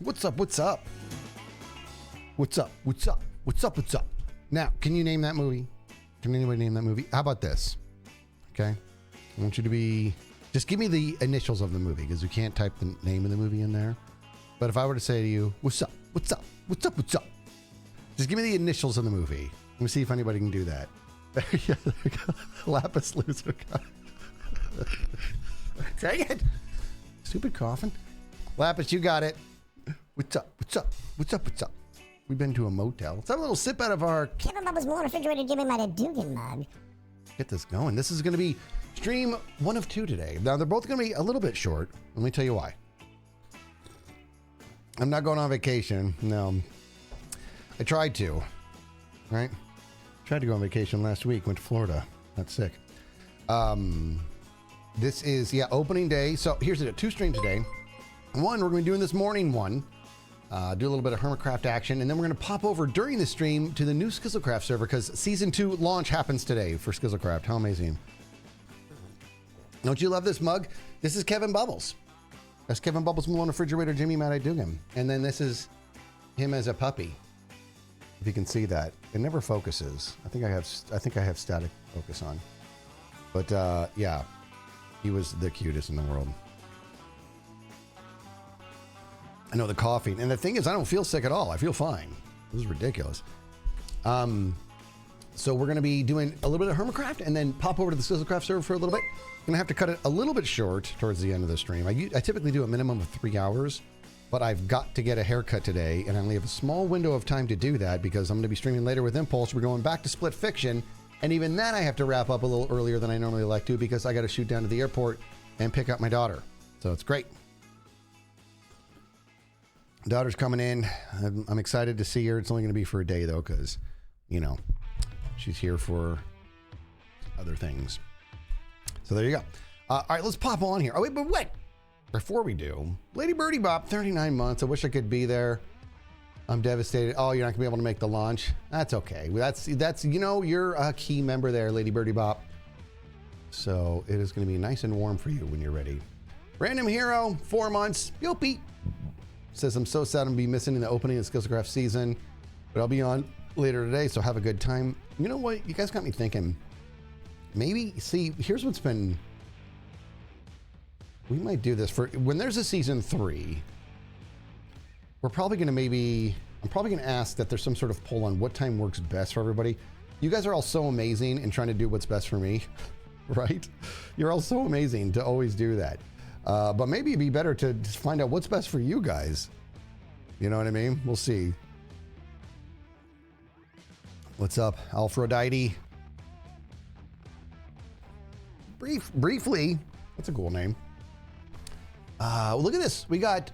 What's up? What's up? What's up? What's up? What's up? What's up? Now, can you name that movie? Can anybody name that movie? How about this? Okay. I want you to be... Just give me the initials of the movie, because we can't type the name of the movie in there. But if I were to say to you, what's up? What's up? What's up? What's up? Just give me the initials of the movie. Let me see if anybody can do that. Yeah, there we go. Lapis loser. Dang it. Stupid coffin. Lapis, you got it. What's up? What's up? What's up? What's up? We've been to a motel. Let's have a little sip out of our... Kevin Bubbles More Refrigerator Jimmy Might Have Dugan mug. Get this going. This is going to be stream 1 of 2 today. Now, they're both going to be a little bit short. Let me tell you why. I'm not going on vacation. No. I tried to. Right? Tried to go on vacation last week. Went to Florida. Got sick. This is, opening day. So here's it. 2 streams today. One, we're going to be doing this morning one. Do a little bit of Hermitcraft action. And then we're going to pop over during the stream to the new Skizzlecraft server because Season 2 launch happens today for Skizzlecraft. How amazing. Don't you love this mug? This is Kevin Bubbles. That's Kevin Bubbles Malone Refrigerator Jimmy Mad I Dugan. And then this is him as a puppy. If you can see that. It never focuses. I think I have static focus on. But yeah. He was the cutest in the world. I know the coughing. And the thing is, I don't feel sick at all. I feel fine. This is ridiculous. So we're going to be doing a little bit of Hermitcraft and then pop over to the Skizzlecraft server for a little bit. I'm going to have to cut it a little bit short towards the end of the stream. I typically do a minimum of 3 hours, but I've got to get a haircut today, and I only have a small window of time to do that because I'm going to be streaming later with Impulse. We're going back to Split Fiction, and even then I have to wrap up a little earlier than I normally like to because I got to shoot down to the airport and pick up my daughter. So it's great. Daughter's coming in. I'm excited to see her. It's only going to be for a day, though, because, you know, she's here for other things. So there you go. All right, let's pop on here. Oh, wait, but wait. Before we do, Lady Birdie Bop, 39 months. I wish I could be there. I'm devastated. Oh, you're not going to be able to make the launch. That's okay. That's you know, you're a key member there, Lady Birdie Bop. So it is going to be nice and warm for you when you're ready. Random Hero, 4 months. Yopi. Says, I'm so sad I'm going to be missing in the opening of Skizzlecraft season, but I'll be on later today, so have a good time. You know what? You guys got me thinking. Maybe, see, here's what's been... We might do this for... When there's a season 3, we're probably going to I'm probably going to ask that there's some sort of poll on what time works best for everybody. You guys are all so amazing in trying to do what's best for me, right? You're all so amazing to always do that. But maybe it'd be better to just find out what's best for you guys. You know what I mean? We'll see. What's up, Aphrodite? Briefly, that's a cool name. Look at this. We got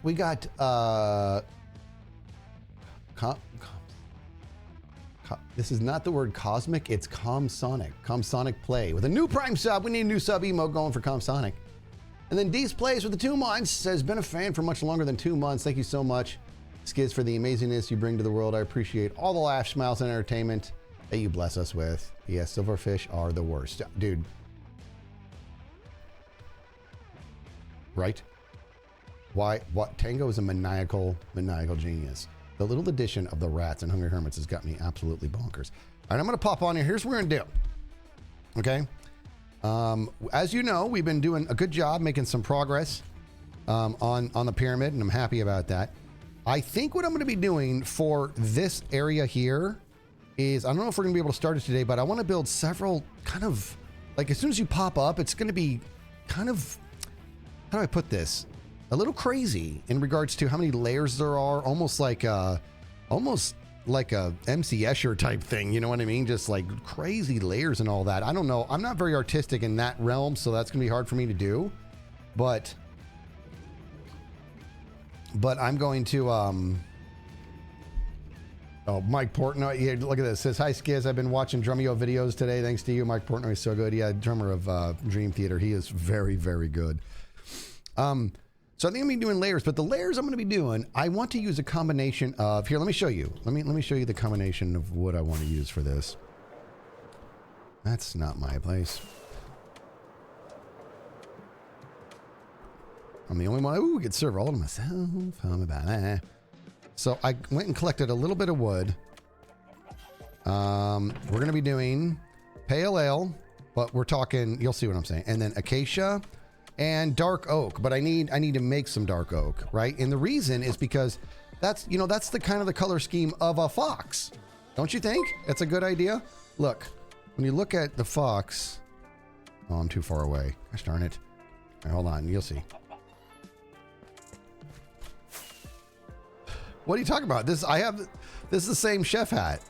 this is not the word cosmic, it's Comsonic. Comsonic Play with a new Prime sub. We need a new sub emote going for Comsonic. And then Deez Plays with the 2 months says, been a fan for much longer than 2 months. Thank you so much, Skiz, for the amazingness you bring to the world. I appreciate all the laughs, smiles, and entertainment that you bless us with. Yes, silverfish are the worst. Dude. Right? Why? What? Tango is a maniacal genius. The little addition of the rats and Hungry Hermits has got me absolutely bonkers. All right, I'm going to pop on here. Here's what we're going to do. Okay? As you know, we've been doing a good job making some progress on the pyramid, and I'm happy about that. I think what I'm going to be doing for this area here is, I don't know if we're going to be able to start it today, but I want to build several kind of, like as soon as you pop up, it's going to be kind of, how do I put this? A little crazy in regards to how many layers there are, almost like a MC Escher type thing, you know what I mean? Just like crazy layers and all that. I don't know. I'm not very artistic in that realm, so that's gonna be hard for me to do. But I'm going to oh, Mike Portnoy, yeah, look at this. Says, hi Skiz, I've been watching Drumeo videos today. Thanks to you. Mike Portnoy is so good. Yeah, drummer of Dream Theater. He is very, very good. So I think I'm gonna be doing layers, but the layers I'm gonna be doing, I want to use a combination of, here, let me show you. Let me show you the combination of what I want to use for this. That's not my place. I'm the only one who gets server all to myself. How about that? So I went and collected a little bit of wood. We're going to be doing pale ale, but we're talking, you'll see what I'm saying. And then acacia and dark oak, but I need to make some dark oak, right? And the reason is because that's, you know, that's the kind of the color scheme of a fox. Don't you think? It's a good idea. Look, when you look at the fox, oh, I'm too far away. Gosh darn it. All right, hold on. You'll see. What are you talking about? This is the same chef hat.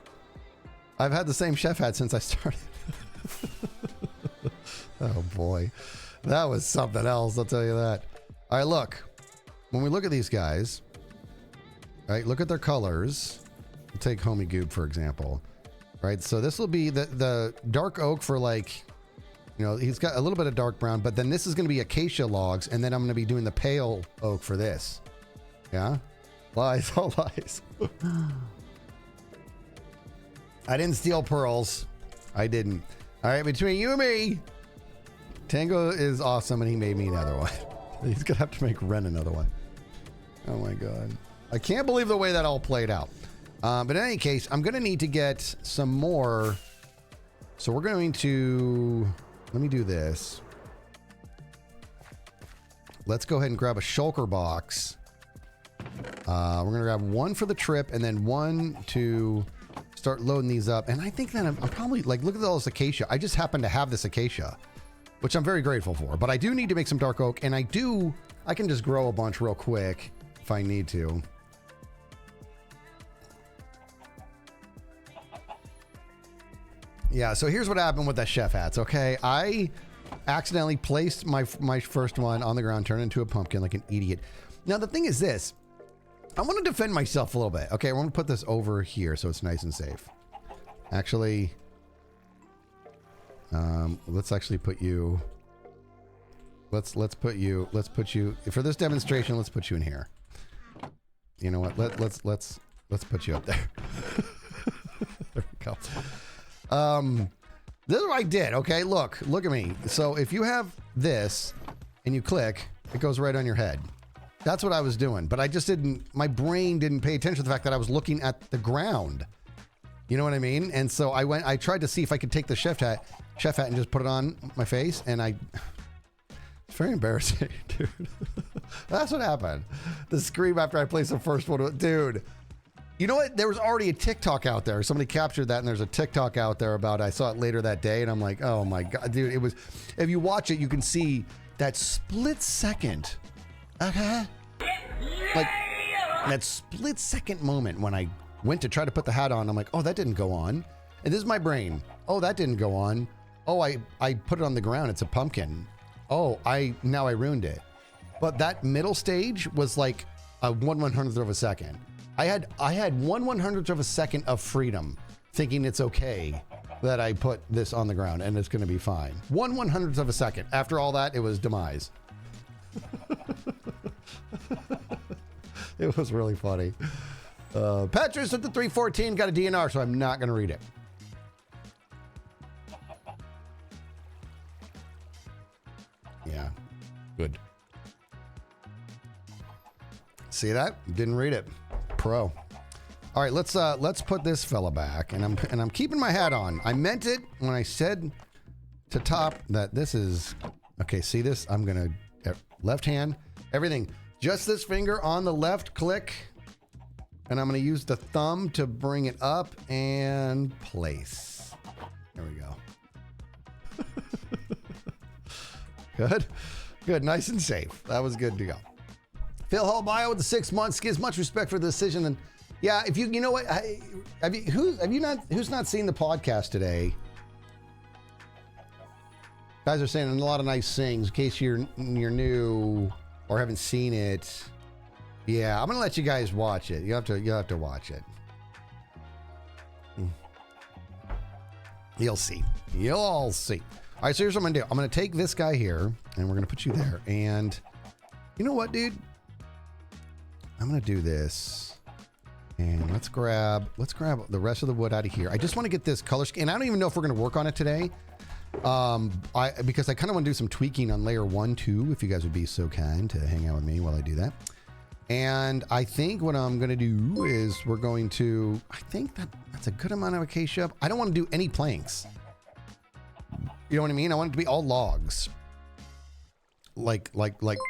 I've had the same chef hat since I started. Oh boy. That was something else, I'll tell you that. All right, look. When we look at these guys, right, look at their colors. We'll take Homie Goob, for example. Right, so this will be the dark oak for, like, you know, he's got a little bit of dark brown, but then this is going to be acacia logs, and then I'm going to be doing the pale oak for this. Yeah? Lies, all lies. I didn't steal pearls. I didn't. All right, between you and me, Tango is awesome, and he made me another one. He's going to have to make Ren another one. Oh, my God. I can't believe the way that all played out. But in any case, I'm going to need to get some more. So we're going to... Let me do this. Let's go ahead and grab a shulker box. We're going to grab one for the trip and then one to start loading these up. And I think that I'm probably, like, look at all this acacia. I just happen to have this acacia, which I'm very grateful for. But I do need to make some dark oak, and I can just grow a bunch real quick if I need to. Yeah, so here's what happened with the chef hats, okay? I accidentally placed my first one on the ground, turned into a pumpkin like an idiot. Now, the thing is this. I want to defend myself a little bit. Okay, we're going to put this over here so it's nice and safe. Actually, let's actually put you... Let's put you... For this demonstration, let's put you in here. You know what? Let's put you up there. There we go. This is what I did, okay? Look at me. So if you have this and you click, it goes right on your head. That's what I was doing, but I just my brain didn't pay attention to the fact that I was looking at the ground. You know what I mean? And so I tried to see if I could take the chef hat and just put it on my face, and it's very embarrassing, dude. That's what happened. The scream after I placed the first one, dude. You know what? There was already a TikTok out there. Somebody captured that, and there's a TikTok out there about I saw it later that day, and I'm like, oh my God, dude. It was, if you watch it, you can see that split second. Okay. Like that split second moment when I went to try to put the hat on, I'm like, oh, that didn't go on. And this is my brain. Oh, that didn't go on. Oh, I put it on the ground. It's a pumpkin. Oh, now I ruined it. But that middle stage was like a 1/100th of a second. I had 1/100th of a second of freedom, thinking it's okay that I put this on the ground and it's going to be fine. 1/100th of a second. After all that, it was demise. It was really funny. Petrus at the 314 got a DNR, so I'm not going to read it. Yeah, good. See that? Didn't read it. Pro. All right, let's put this fella back, and I'm keeping my hat on. I meant it when I said to top that this is okay. See this? I'm gonna left hand, everything. Just this finger on the left click, and I'm gonna use the thumb to bring it up and place. There we go. Good, nice and safe. That was good to go. Phil Hall Bio with the 6 months gives much respect for the decision. And yeah, if you know what, who's not seen the podcast today? Guys are saying a lot of nice things. In case you're new or haven't seen it, yeah, I'm gonna let you guys watch it. You'll have to watch it. You'll see. You'll all see. All right, so here's what I'm gonna do. I'm gonna take this guy here, and we're gonna put you there. And you know what, dude? I'm gonna do this, and let's grab the rest of the wood out of here. I just want to get this color scheme, and I don't even know if we're gonna work on it today, because I kind of want to do some tweaking on layer 1 too. If you guys would be so kind to hang out with me while I do that. And I think what I'm going to do is we're going to, I think that's a good amount of acacia. I don't want to do any planks. You know what I mean? I want it to be all logs. Like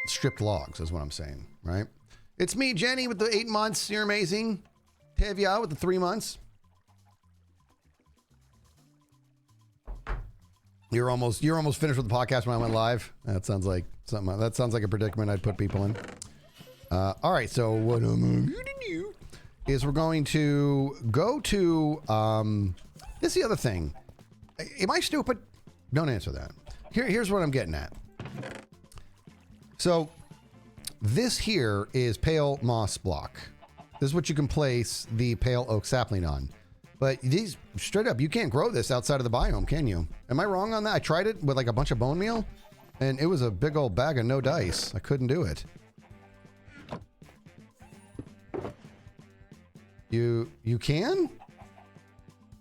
stripped logs is what I'm saying, right? It's me, Jenny, with the 8 months. You're amazing. Tevya with the 3 months. You're almost finished with the podcast when I went live. That sounds like something. That sounds like a predicament I'd put people in. All right, so what I'm going to do is we're going to go to this is the other thing. Am I stupid? Don't answer that. Here's what I'm getting at. So this here is pale moss block. This is what you can place the pale oak sapling on. But these, straight up, you can't grow this outside of the biome, can you? Am I wrong on that? I tried it with like a bunch of bone meal, and it was a big old bag of no dice. I couldn't do it. You can?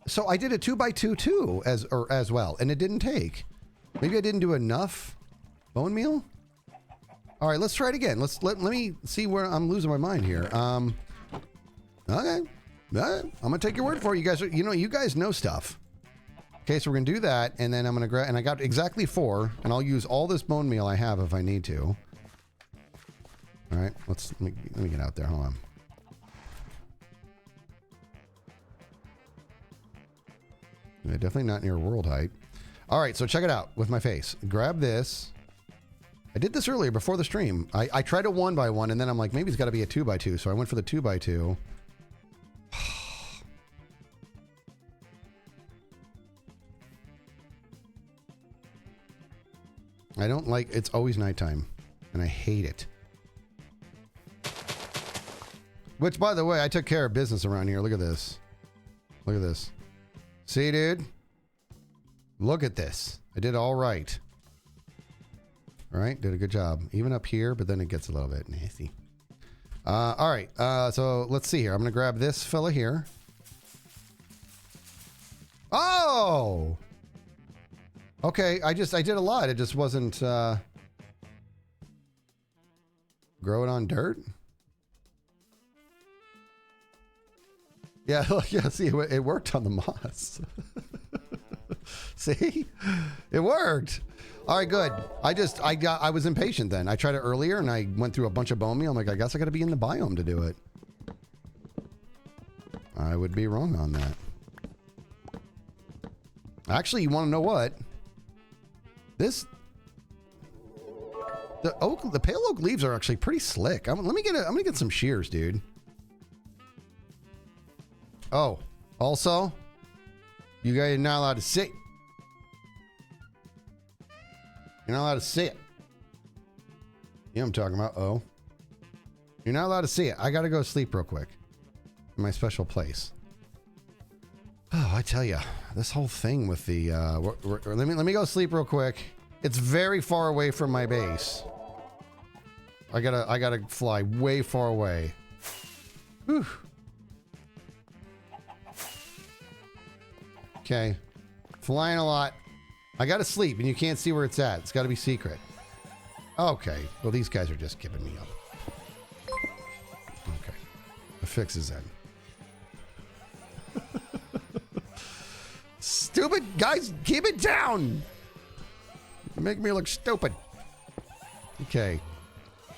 So I did a 2x2 too, as well, and it didn't take. Maybe I didn't do enough bone meal? All right, let's try it again. Let me see where I'm losing my mind here. Okay. I'm gonna take your word for it. You guys you guys know stuff. Okay, so we're gonna do that, and then I'm gonna grab, and I got exactly 4, and I'll use all this bone meal I have if I need to. All right, let me get out there. Hold on. Yeah, definitely not near world height. All right, so check it out with my face. Grab this. I did this earlier before the stream. I tried a 1x1, and then I'm like, maybe it's got to be a 2x2, so I went for the 2x2. I don't like, it's always nighttime, and I hate it. Which, by the way, I took care of business around here. Look at this. Look at this. See, dude? Look at this. I did all right. All right, did a good job. Even up here, but then it gets a little bit nasty. All right, so let's see here. I'm going to grab this fella here. Oh! Okay, I did a lot. It just wasn't grow it on dirt. Yeah, yeah. See, it worked on the moss. See, it worked. All right, good. I was impatient then. I tried it earlier and I went through a bunch of bone meal. I'm like, I guess I got to be in the biome to do it. I would be wrong on that. Actually, you want to know what? The pale oak leaves are actually pretty slick. I'm gonna get some shears, dude. Oh, also, you guys are not allowed to sit. You're not allowed to see it. You know what I'm talking about? Oh, you're not allowed to see it. I gotta go sleep real quick in my special place. Oh, I tell you, this whole thing with the let me go sleep real quick. It's very far away from my base. I gotta fly way far away. Whew. Okay, flying a lot. I gotta sleep, and you can't see where it's at. It's got to be secret. Okay, well these guys are just giving me up. Okay, the fix is in. Stupid guys, keep it down. You make me look stupid. Okay.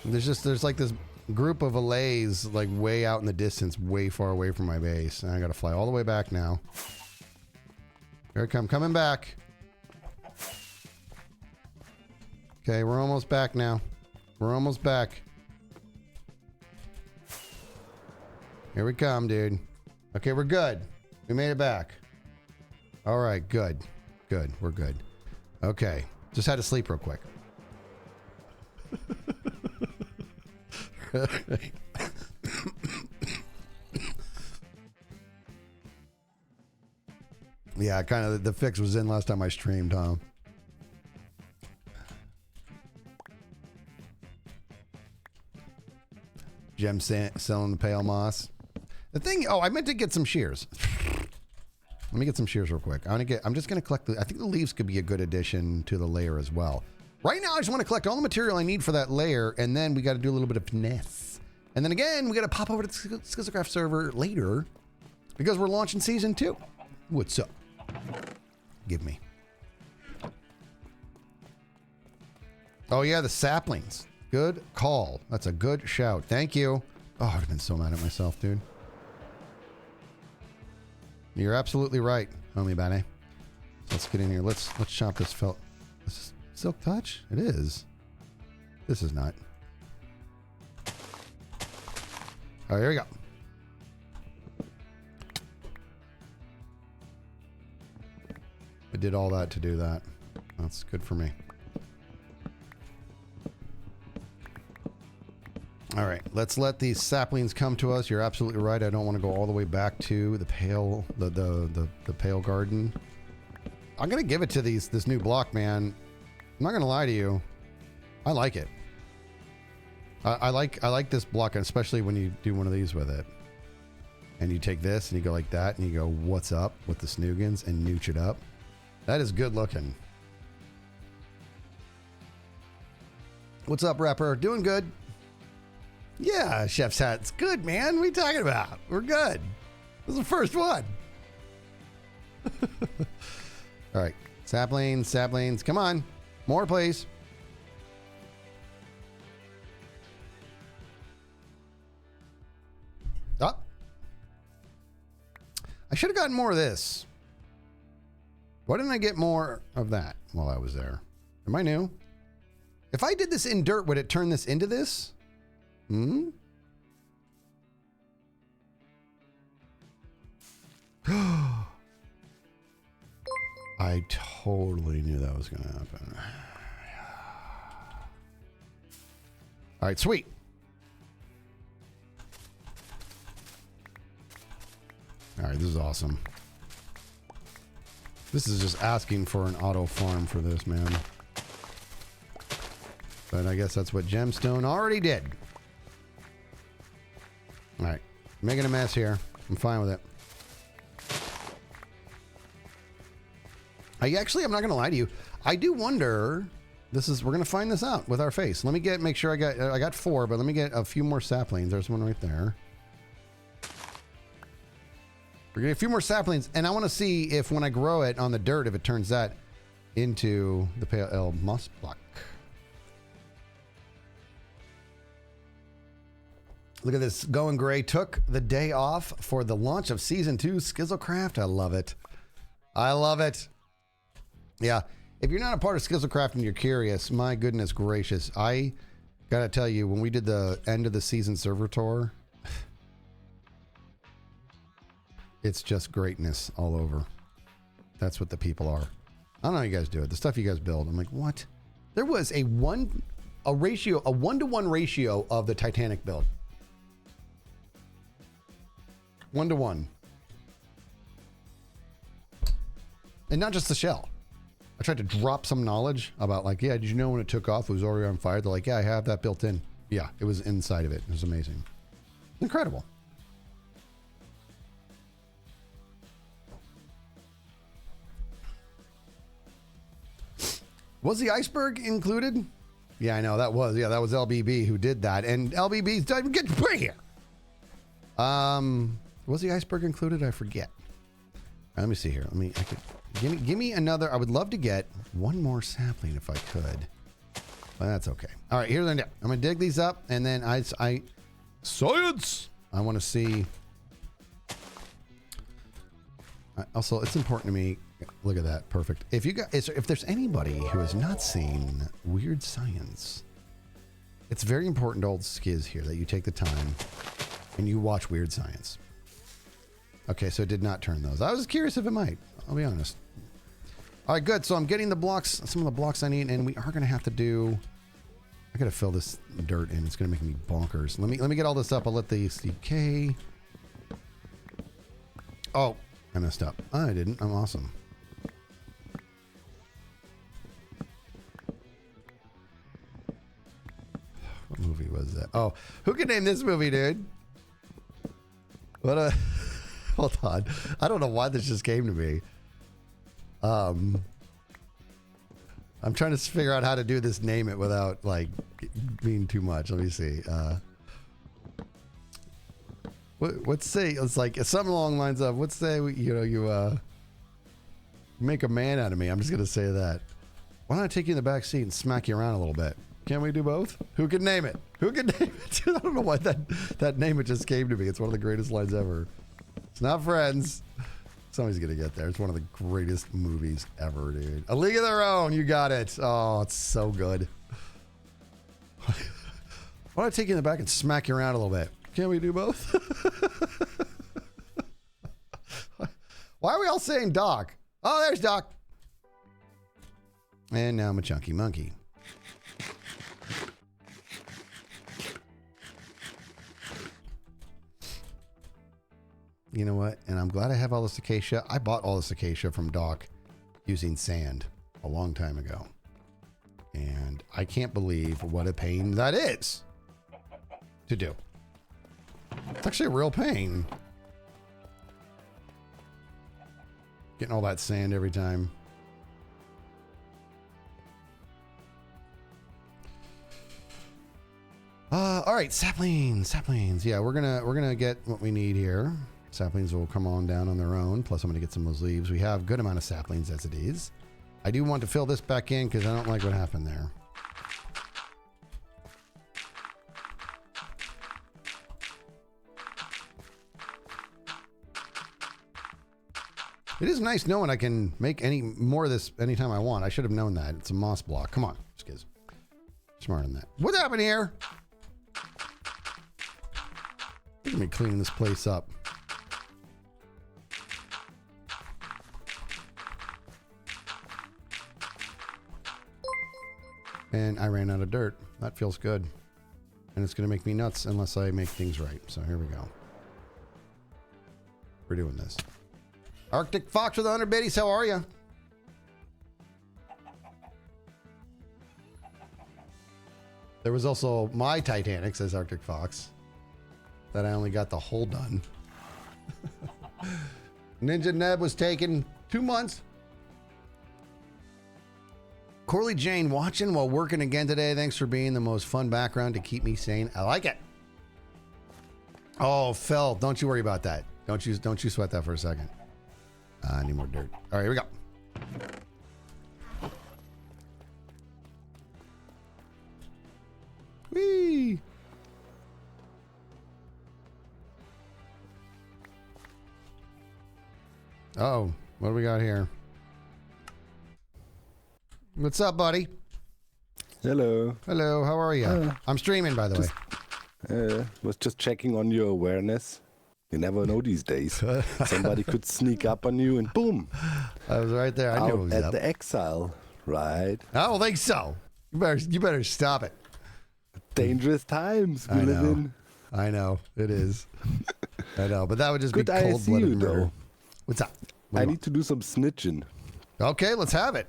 There's like this group of allays like way out in the distance, way far away from my base. And I gotta fly all the way back now. Here I come, coming back. Okay, we're almost back now. We're almost back. Here we come, dude. Okay, we're good. We made it back. All right, good. Good, we're good. Okay, just had to sleep real quick. Yeah, kind of the fix was in last time I streamed, huh? Gem selling the pale moss. The thing, oh, I meant to get some shears. Let me get some shears real quick. I'm just gonna collect I think the leaves could be a good addition to the layer as well. Right now, I just want to collect all the material I need for that layer, and then we got to do a little bit of finesse. And then again, we got to pop over to the Skizzlecraft server later because we're launching season 2. What's up? Give me. Oh yeah, the saplings. Good call. That's a good shout. Thank you. Oh, I've been so mad at myself, dude. You're absolutely right, homie Bane. Let's get in here. Let's chop this felt. This is silk touch? It is. This is not. All right, here we go. I did all that to do that. That's good for me. All right, let's let these saplings come to us. You're absolutely right. I don't want to go all the way back to the pale, the pale garden. I'm gonna give it to this new block, man. I'm not gonna lie to you. I like it. I like this block, especially when you do one of these with it. And you take this and you go like that, and you go, "What's up?" with the snoogans and nooch it up. That is good looking. What's up, Rapper? Doing good. Yeah, Chef's Hat's good, man. What are you talking about? We're good. This is the first one. All right. Saplings. Come on. More, please. Oh. I should have gotten more of this. Why didn't I get more of that while I was there? Am I new? If I did this in dirt, would it turn this into this? Hmm? I totally knew that was going to happen. All right, sweet. All right, this is awesome. This is just asking for an auto farm for this, man. But I guess that's what Gemstone already did. All right, making a mess here. I'm fine with it. I'm not going to lie to you. I do wonder, we're going to find this out with our face. Let me make sure I got 4, but let me get a few more saplings. There's one right there. We're getting a few more saplings, and I want to see if when I grow it on the dirt, if it turns that into the pale moss block. Look at this. Going Gray took the day off for the launch of Season 2 Skizzlecraft. I love it. I love it. Yeah. If you're not a part of Skizzlecraft and you're curious, my goodness gracious. I got to tell you, when we did the end of the season server tour, it's just greatness all over. That's what the people are. I don't know how you guys do it. The stuff you guys build. I'm like, what? There was a 1-to-1 ratio of the Titanic build. 1-to-1. And not just the shell. I tried to drop some knowledge about like, yeah, did you know when it took off, it was already on fire? They're like, yeah, I have that built in. Yeah, it was inside of it. It was amazing. Incredible. Was the iceberg included? Yeah, I know that was. Yeah, that was LBB who did that. And LBB's done. Get here. Was the iceberg included? I forget. Let me see here. Give me another. I would love to get one more sapling if I could. But that's okay. All right, here's the deal. I'm gonna dig these up, and then science. I want to see. Also, it's important to me. Look at that, perfect. If there's anybody who has not seen Weird Science, it's very important to old Skiz here that you take the time and you watch Weird Science. Okay, so it did not turn those. I was curious if it might. I'll be honest. All right, good. So I'm getting the blocks, some of the blocks I need, and we are going to have to do. I got to fill this dirt in. It's going to make me bonkers. Let me get all this up. I'll let the CK. Oh, I messed up. I didn't. I'm awesome. What movie was that? Oh, who can name this movie, dude? What a... Hold on. I don't know why this just came to me. I'm trying to figure out how to do this name it without, like, being too much. Let me see. Let's say it's like something along the lines of, let's say you make a man out of me. I'm just gonna say that. Why don't I take you in the back seat and smack you around a little bit? Can't we do both? Who can name it? Who can name it? I don't know why that name it just came to me. It's one of the greatest lines ever. It's not Friends. Somebody's gonna get there. It's one of the greatest movies ever, dude. A League of Their Own. You got it. Oh, it's so good. Why don't I take you in the back and smack you around a little bit? Can't we do both? Why are we all saying Doc? Oh, there's Doc. And now I'm a chunky monkey. You know what? And I'm glad I have all this acacia. I bought all this acacia from Doc using sand a long time ago. And I can't believe what a pain that is to do. It's actually a real pain. Getting all that sand every time. All right, saplings. Yeah, we're gonna get what we need here. Saplings will come on down on their own. Plus, I'm gonna get some of those leaves. We have a good amount of saplings as it is. I do want to fill this back in because I don't like what happened there. It is nice knowing I can make any more of this anytime I want. I should have known that. It's a moss block. Come on, Skizz. Smarter than that. What's happening here? Look at me cleaning this place up. And I ran out of dirt. That feels good. And it's going to make me nuts unless I make things right. So here we go. We're doing this. Arctic Fox with 100 biddies, how are you? There was also my Titanic, says Arctic Fox, that I only got the hull done. Ninja Neb was taken 2 months. Corley Jane watching while working again today. Thanks for being the most fun background to keep me sane. I like it. Oh, Phil, don't you worry about that. Don't you sweat that for a second. I need more dirt. All right, here we go. Whee! Oh, what do we got here? What's up, buddy? Hello. Hello, how are you? I'm streaming, by the way. Was just checking on your awareness. You never know these days. Somebody could sneak up on you and boom. I was right there. I knew it was at up. the Exile, right? I don't think so. You better stop it. Dangerous times we live in. I know. It is. I know. But that would just Good be I see cold-blooded you, murder. though. What's up? I need to do some snitching. Okay, let's have it.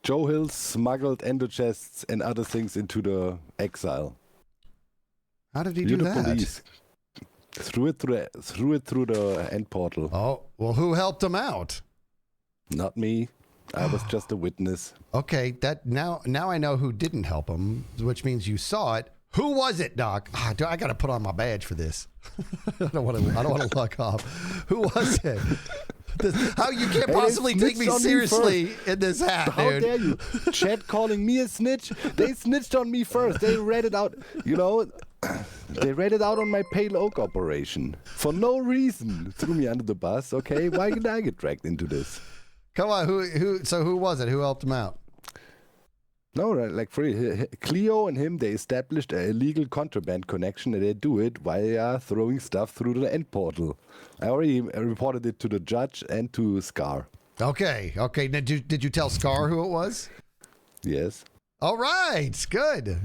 Joe Hill smuggled endo chests and other things into the Exile. How did he do The that? police threw it through the end portal. Oh, well, who helped him out? Not me. I was just a witness. Okay, that now I know who didn't help him, which means you saw it. Who was it, Doc? I got to put on my badge for this. I don't want to lock off. Who was it? How you can't possibly take me seriously in this hat, How dude? dare you? Chad calling me a snitch? They snitched on me first. They read it out. You know, they read it out on my Pale Oak operation for no reason. Threw me under the bus. Okay, why did I get dragged into this? Come on, who? So who was it? Who helped him out? No, like Cleo and him, they established an illegal contraband connection, and they do it via throwing stuff through the end portal. I already reported it to the judge and to Scar. Okay. Now, did you tell Scar who it was? Yes. All right. Good.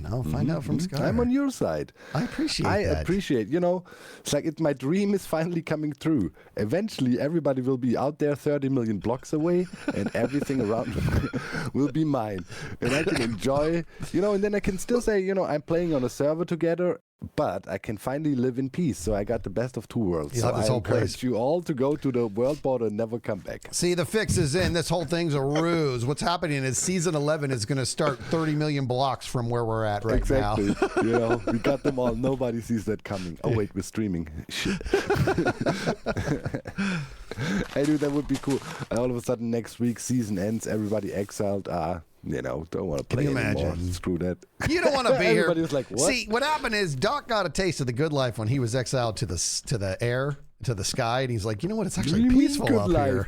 I'll find out from Scar. I'm on your side. I appreciate that. I appreciate, it's like my dream is finally coming true. Eventually, everybody will be out there 30 million blocks away, and everything around will be mine. And I can enjoy, and then I can still say, I'm playing on a server together, but I can finally live in peace. So I got the best of two worlds. You'll So have this I whole place. encourage you all to go to the world border and never come back. See, the fix is in. This whole thing's a ruse. What's happening is season 11 is going to start 30 million blocks from where we're at right Exactly. now. You know, we got them all. Nobody sees that coming. Oh wait, we're streaming. Shit. Anyway, that would be cool. All of a sudden, next week, season ends. Everybody exiled. You know, don't want to play you anymore. imagine? Screw that. You don't want to be here. Everybody was like, what? See, what happened is Doc got a taste of the good life when he was exiled to the air, to the sky, and he's like, you know what? It's actually You mean peaceful good up life? here.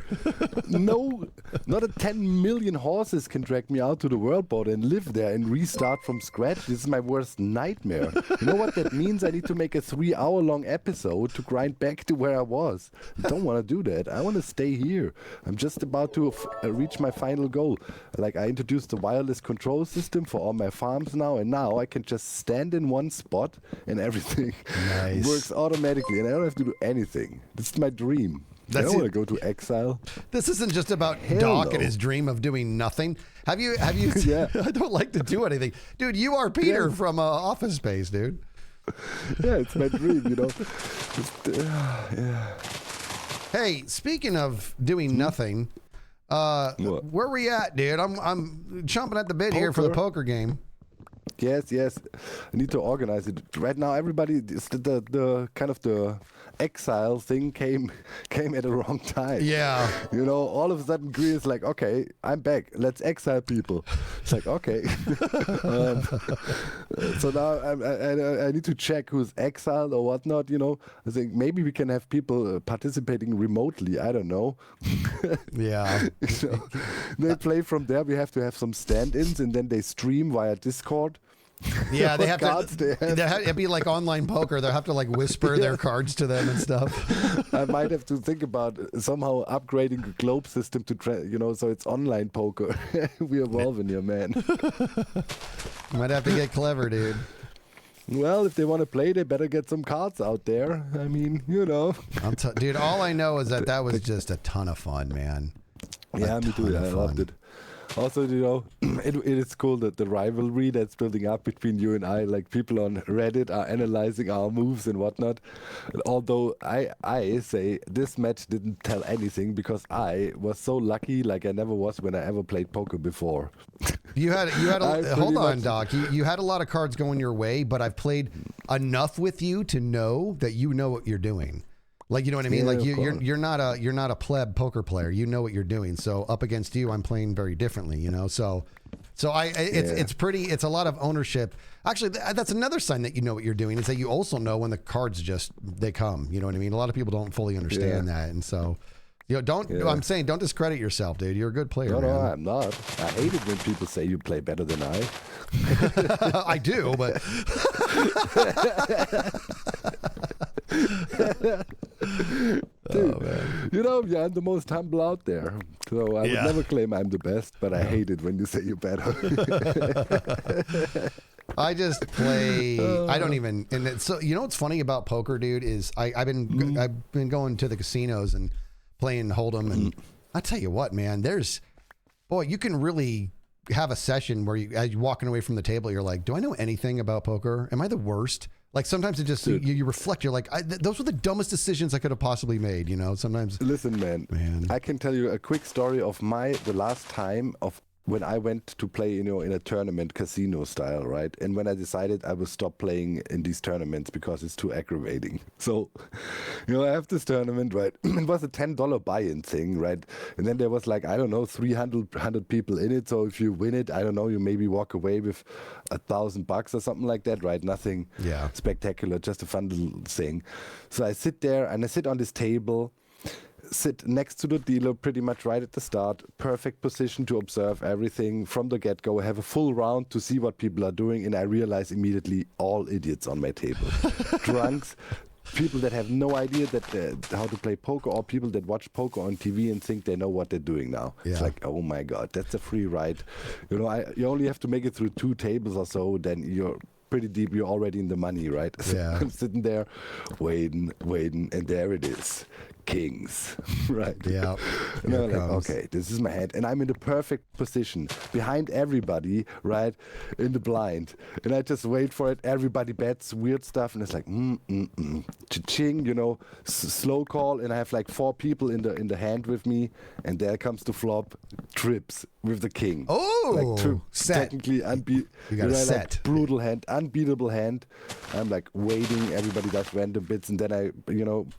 No, not a 10 million horses can drag me out to the world border and live there and restart from scratch. This is my worst nightmare. You know what that means? I need to make a 3-hour-long episode to grind back to where I was. I don't want to do that. I want to stay here. I'm just about to reach my final goal. Like, I introduced the wireless control system for all my farms now, and now I can just stand in one spot and everything Nice. works automatically, and I don't have to do anything. This is my dream. I don't want to go to Exile. This isn't just about Hell Doc no. and his dream of doing nothing. Have you? Yeah. I don't like to do anything, dude. You are Peter Yeah. from Office Space, dude. Yeah, it's my dream, you know. Yeah. Hey, speaking of doing nothing, What? where we at, dude? I'm chomping at the bit here for the poker game. Yes. I need to organize it. Right now, everybody, the kind of the Exile thing came at the wrong time. Yeah. You know, all of a sudden, Green is like, okay, I'm back. Let's exile people. It's like, okay. So now I need to check who's exiled or whatnot. You know, I think maybe we can have people participating remotely. I don't know. Yeah. So they play from there. We have to have some stand-ins, and then they stream via Discord. Yeah, they have cards to. they have. It'd be like online poker. They'll have to like whisper their cards to them and stuff. I might have to think about somehow upgrading the globe system to, so it's online poker. We're evolving here, man. Might have to get clever, dude. Well, if they want to play, they better get some cards out there. I mean, you know. Dude, all I know is that was just a ton of fun, man. Yeah, me too. I loved it. Also, you know, it is cool that the rivalry that's building up between you and I, like people on Reddit are analyzing our moves and whatnot. Although I say this match didn't tell anything because I was so lucky like I never was when I ever played poker before. You had hold on, much- Doc. You had a lot of cards going your way, but I've played enough with you to know that you know what you're doing. Like, you know what I mean? Yeah, like of you're course. not a pleb poker player. You know what you're doing. So up against you, I'm playing very differently, you know? So it's a lot of ownership. Actually, that's another sign that you know what you're doing is that you also know when the cards they come, you know what I mean? A lot of people don't fully understand that. And so, you know, I'm saying don't discredit yourself, dude. You're a good player, No, man. I'm not. I hate it when people say you play better than I. I do, but Dude, you know, yeah, I'm the most humble out there. So I would never claim I'm the best, but I hate it when you say you're better. I just play. I don't even. And so you know what's funny about poker, dude, is I've been going to the casinos and playing Hold'em, and I tell you what, man, you can really have a session where as you're walking away from the table, you're like, do I know anything about poker? Am I the worst? Like sometimes it just you reflect. You're like, those were the dumbest decisions I could have possibly made. You know, sometimes. Listen, man, I can tell you a quick story of the last time of when I went to play, you know, in a tournament, casino style, right? And when I decided I would stop playing in these tournaments because it's too aggravating. So, you know, I have this tournament, right? It was a $10 buy-in thing, right? And then there was like, I don't know, 300 people in it. So if you win it, I don't know, you maybe walk away with $1,000 or something like that, right? Nothing spectacular, just a fun little thing. So I sit there and I sit on this table, sit next to the dealer pretty much right at the start, perfect position to observe everything from the get-go, have a full round to see what people are doing, and I realize immediately all idiots on my table. Drunks, people that have no idea how to play poker, or people that watch poker on TV and think they know what they're doing now. It's like, oh my God, that's a free ride. You know, you only have to make it through 2 tables or so, then you're pretty deep, you're already in the money, right? So I'm sitting there waiting, and there it is. kings, right? Yeah. And Here I'm it like, comes. okay, this is my hand, and I'm in the perfect position behind everybody, right, in the blind, and I just wait for it. Everybody bets weird stuff, and it's like, cha-ching, slow call, and I have like 4 people in the hand with me, and there comes the flop, trips with the king. Oh, like set. technically You got a set. Like, brutal hand, unbeatable hand. I'm like waiting. Everybody does random bits, and then I,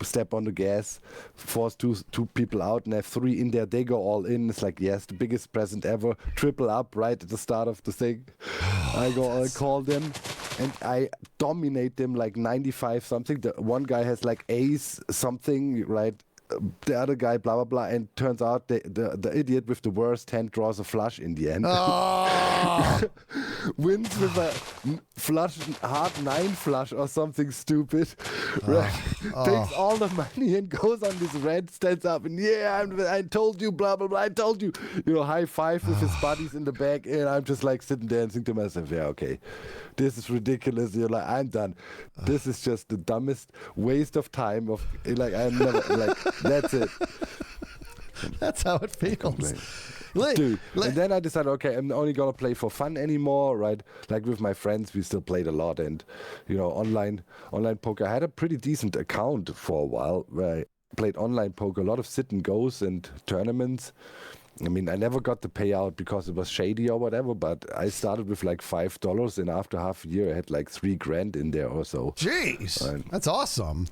step on the gas, force two people out, and I have 3 in there. They go all in. It's like, yes, the biggest present ever. Triple up right at the start of the thing. I call them, and I dominate them like 95 something. The one guy has like ace something, right? The other guy, blah blah blah, and turns out the idiot with the worst hand draws a flush in the end. Oh. Wins with a flush, hard 9 flush or something stupid. Right? Takes all the money and goes on this red, stands up, and I told you, blah blah blah, I told you. High five with his buddies in the back, and I'm just like sitting there and thinking to myself, yeah, okay, this is ridiculous. I'm done. This is just the dumbest waste of time. I'm never like. That's it. That's how it feels. Dude, and then I decided, okay, I'm only gonna play for fun anymore, right? Like with my friends, we still played a lot, and online poker. I had a pretty decent account for a while where I played online poker, a lot of sit and goes and tournaments. I mean, I never got the payout because it was shady or whatever, but I started with like $5, and after half a year, I had like $3,000 in there or so. Jeez, that's awesome.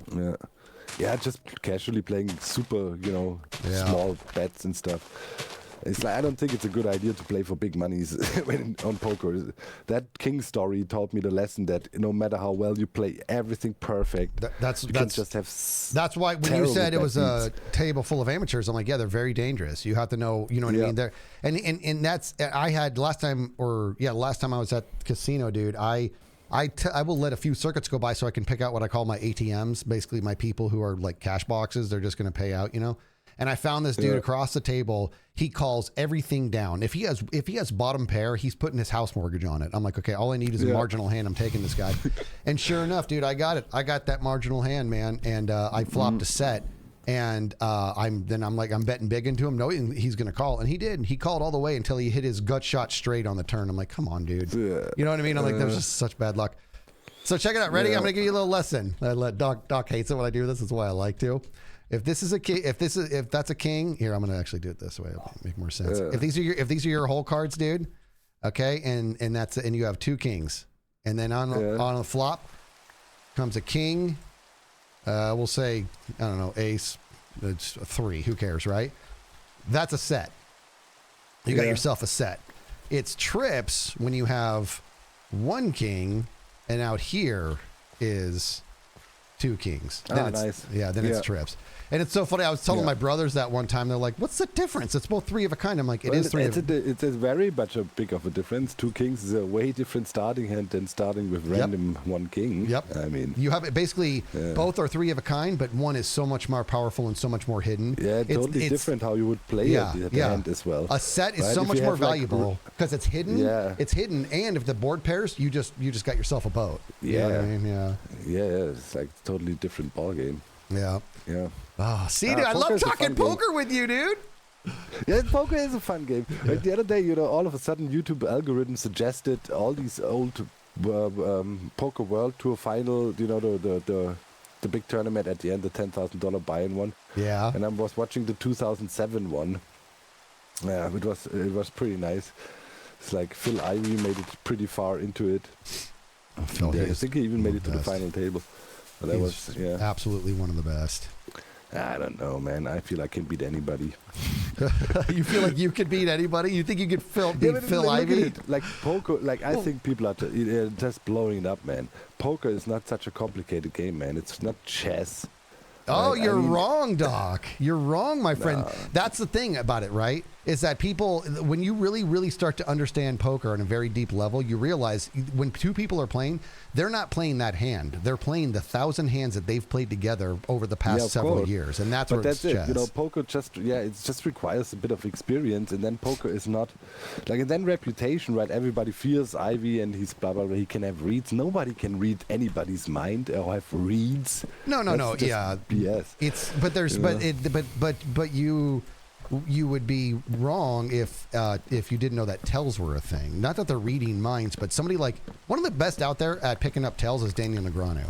Yeah, just casually playing super, small bets and stuff. It's like, I don't think it's a good idea to play for big monies on poker. That king story taught me the lesson that no matter how well you play everything perfect, that's just have. That's why when you said it was a table full of amateurs, I'm like, yeah, they're very dangerous. You have to know, you know what I mean. There, and that's I had last time I was at casino, dude. I will let a few circuits go by so I can pick out what I call my ATMs, basically my people who are like cash boxes. They're just going to pay out, And I found this dude across the table. He calls everything down. If he has bottom pair, he's putting his house mortgage on it. I'm like, okay, all I need is a marginal hand. I'm taking this guy. And sure enough, dude, I got it. I got that marginal hand, man. And I flopped a set. And I'm betting big into him, knowing he's going to call. And he did. He called all the way until he hit his gut shot straight on the turn. I'm like, come on, dude. You know what I mean? I'm like, that was just such bad luck. So check it out. Ready? I'm going to give you a little lesson. Doc hates it when I do this. That's why I like to. If this is a king, if that's a king, here I'm gonna actually do it this way. It'll make more sense. If these are your whole cards, dude, okay, and you have 2 kings, and then on a flop comes a king. We'll say, I don't know, ace. It's a 3. Who cares, right? That's a set. You got yourself a set. It's trips when you have 1 king, and out here is 2 kings. Then nice. Yeah, then it's trips. And it's so funny. I was telling my brothers that one time. They're like, "What's the difference? It's both 3 of a kind." I'm like, "It is 3 of a kind." It's a very much a big of a difference. 2 kings is a way different starting hand than starting with random 1 king. Yep. I mean, you have it basically. Both are 3 of a kind, but one is so much more powerful and so much more hidden. Yeah, totally different how you would play the hand as well. A set is so much more valuable because it's hidden. Yeah. It's hidden, and if the board pairs, you just got yourself a boat. You know what I mean? Yeah. It's like a totally different ball game. Yeah. Yeah. Oh, see, dude, I love talking poker with you, dude. Yeah, poker is a fun game. Like the other day, all of a sudden, YouTube algorithm suggested all these old Poker World Tour final. The big tournament at the end, the $10,000 buy-in one. Yeah. And I was watching the 2007 one. Yeah, it was pretty nice. It's like Phil Ivey made it pretty far into it. I think he even made it to the final table. But that was absolutely one of the best. I don't know, man. I feel I can beat anybody. You feel like you could beat anybody? You think you could beat Phil Ivey? Like poker, I think people are just blowing it up, man. Poker is not such a complicated game, man. It's not chess. Oh, you're wrong, Doc. You're wrong, my friend. No. That's the thing about it, right? Is that people, when you really, really start to understand poker on a very deep level, you realize when 2 people are playing, they're not playing that hand. They're playing the 1,000 hands that they've played together over the past several years, and that's it. Poker it just requires a bit of experience, and then poker is not and then reputation, right? Everybody fears Ivy, and he's blah blah blah. He can have reads. Nobody can read anybody's mind or have reads. No. Yeah, GPS. But you would be wrong if you didn't know that tells were a thing. Not that they're reading minds, but somebody like one of the best out there at picking up tells is Daniel Negreanu.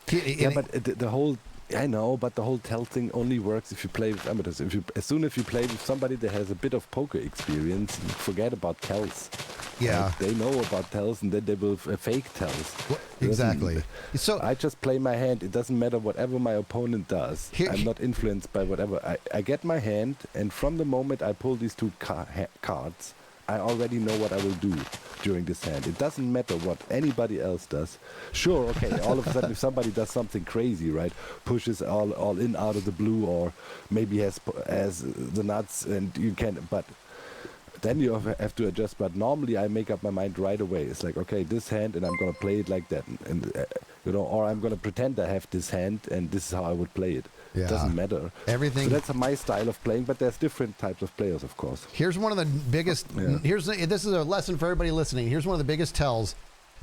The whole. I know, but the whole tell thing only works if you play with amateurs. As soon as you play with somebody that has a bit of poker experience, forget about tells. Yeah, they know about tells, and then they will fake tells. Well, exactly. So I just play my hand. It doesn't matter whatever my opponent does. I'm not influenced by whatever. I get my hand, and from the moment I pull these two cards, I already know what I will do during this hand. It doesn't matter what anybody else does. Sure, okay, all of a sudden if somebody does something crazy, right, pushes all in out of the blue, or maybe has the nuts, and you can, but then you have to adjust. But normally I make up my mind right away. It's like, okay, this hand, and I'm going to play it like that, and or I'm going to pretend I have this hand, and this is how I would play it. Yeah. It doesn't matter. Everything. So that's my style of playing, but there's different types of players, of course. Here's one of the biggest. This is a lesson for everybody listening. Here's one of the biggest tells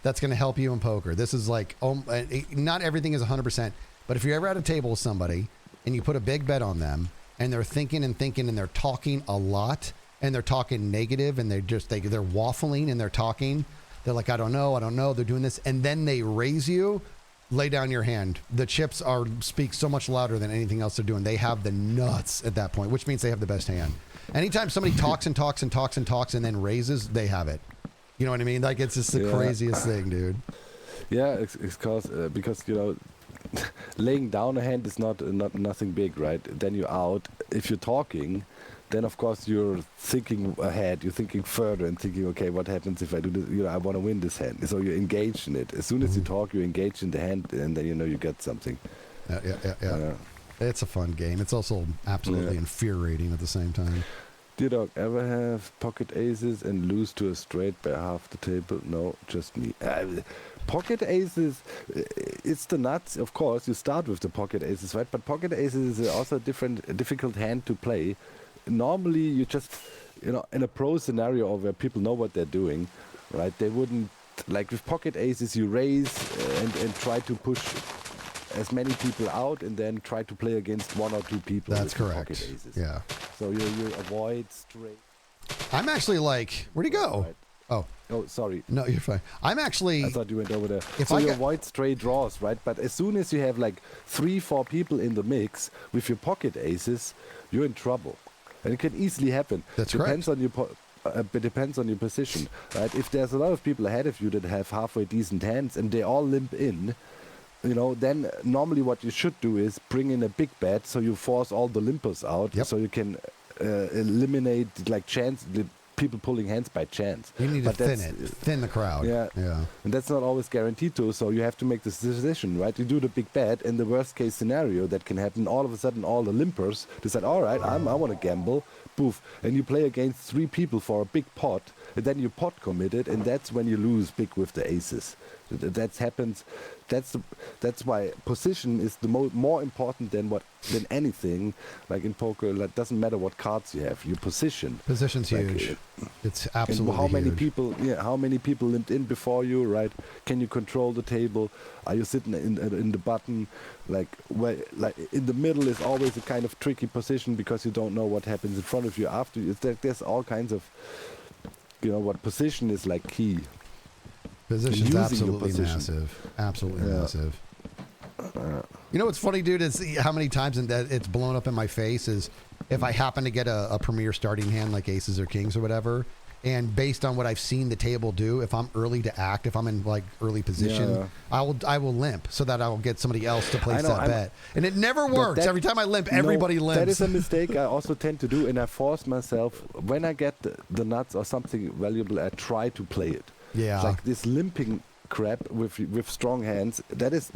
that's going to help you in poker. This is like, not everything is 100%, but if you're ever at a table with somebody and you put a big bet on them, and they're thinking and they're talking a lot, and they're talking negative, and they're waffling and they're talking. They're like, I don't know. They're doing this, and then they raise you. Lay down your hand. The chips speak so much louder than anything else they're doing. They have the nuts at that point, which means they have the best hand. Anytime somebody talks and then raises, they have it. You know what I mean? Like, it's just the craziest thing, dude. Yeah, it's because laying down a hand is not nothing big, right? Then you're out. If you're talking, then of course you're thinking ahead, you're thinking further and thinking, okay, what happens if I do this? I want to win this hand. So you're engaged in it. As soon as you talk, you're engaged in the hand, and then you get something. Yeah. It's a fun game. It's also absolutely infuriating at the same time. Dear Dog, ever have pocket aces and lose to a straight by half the table? No, just me. Pocket aces, it's the nuts, of course. You start with the pocket aces, right? But pocket aces is also a difficult hand to play. Normally, you just, in a pro scenario where people know what they're doing, right? They wouldn't, like with pocket aces, you raise and try to push as many people out, and then try to play against one or two people. That's correct. Pocket aces. Yeah. So you avoid straight. I'm actually like, where'd he go? Right. Oh, sorry. No, you're fine. I thought you went over there. You avoid straight draws, right? But as soon as you have like 3-4 people in the mix with your pocket aces, you're in trouble. And it can easily happen. That's depends on your it depends on your position, right? If there's a lot of people ahead of you that have halfway decent hands and they all limp in, then normally what you should do is bring in a big bet, so you force all the limpers out, so you can eliminate the people pulling hands by chance. You need to thin the crowd. Yeah. And that's not always guaranteed to, so you have to make this decision, right? You do the big bet, and the worst case scenario that can happen, all of a sudden all the limpers decide, all right, I want to gamble, poof, and you play against 3 people for a big pot, and then you pot committed, and that's when you lose big with the aces. That happens. That's why position is the more important than anything. Like in poker, it doesn't matter what cards you have. Your position. Position's huge. It's absolutely how many huge. people? Yeah, how many people limped in before you? Right? Can you control the table? Are you sitting in the button? Like in the middle is always a kind of tricky position because you don't know what happens in front of you after you. There's all kinds of, what position is like key. Position's absolutely massive. Absolutely massive. You know what's funny, dude, is how many times that it's blown up in my face is if I happen to get a premier starting hand like aces or kings or whatever, and based on what I've seen the table do, if I'm early to act, if I'm in like early position, I will limp so that I will get somebody else to place that bet. And it never works. Every time I limp, everybody limps. That is a mistake I also tend to do, and I force myself, when I get the nuts or something valuable, I try to play it. Yeah. Like this limping crap with strong hands, it's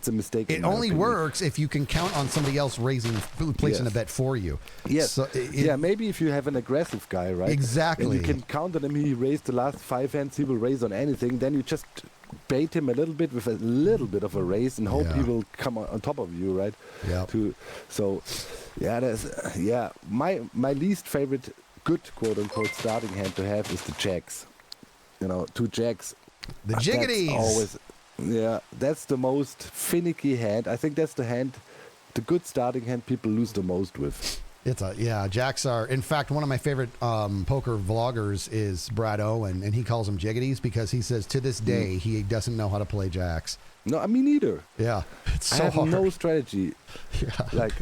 a mistake. It only works if you can count on somebody else placing a bet for you. Yes. So maybe if you have an aggressive guy, right? Exactly. And you can count on him, he raised the last 5 hands, he will raise on anything, then you just bait him a little bit with a little bit of a raise and hope he will come on top of you, right? Yeah. My least favorite good quote-unquote starting hand to have is the jacks. 2 jacks. The jiggities. Yeah, that's the most finicky hand. I think that's the hand, the good starting hand people lose the most with. Jacks are, in fact, one of my favorite poker vloggers is Brad Owen, and he calls them jiggities because he says to this day he doesn't know how to play jacks. No, I mean neither. Yeah, it's so I have hard. no strategy. Yeah. Like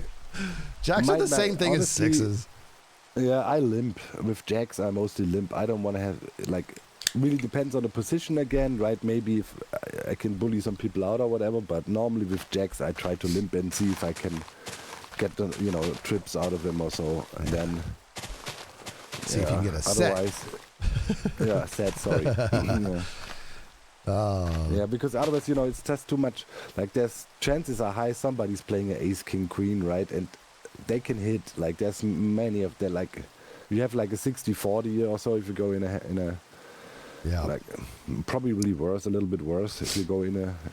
Jacks are the same thing honestly, as sixes. Yeah, I limp. With jacks, I mostly limp. I don't want to have, like, really depends on the position again, right? Maybe if I can bully some people out or whatever, but normally with jacks, I try to limp and see if I can get the, trips out of them or so, and then see if you can get a set. Otherwise, yeah, set, sorry. Yeah. Yeah, because otherwise, it's just too much. Like, there's chances are high somebody's playing an ace, king, queen, right? And they can hit. Like, there's many of them. Like, you have like a 60-40 or so if you go in a yeah, like probably worse, a little bit worse if you go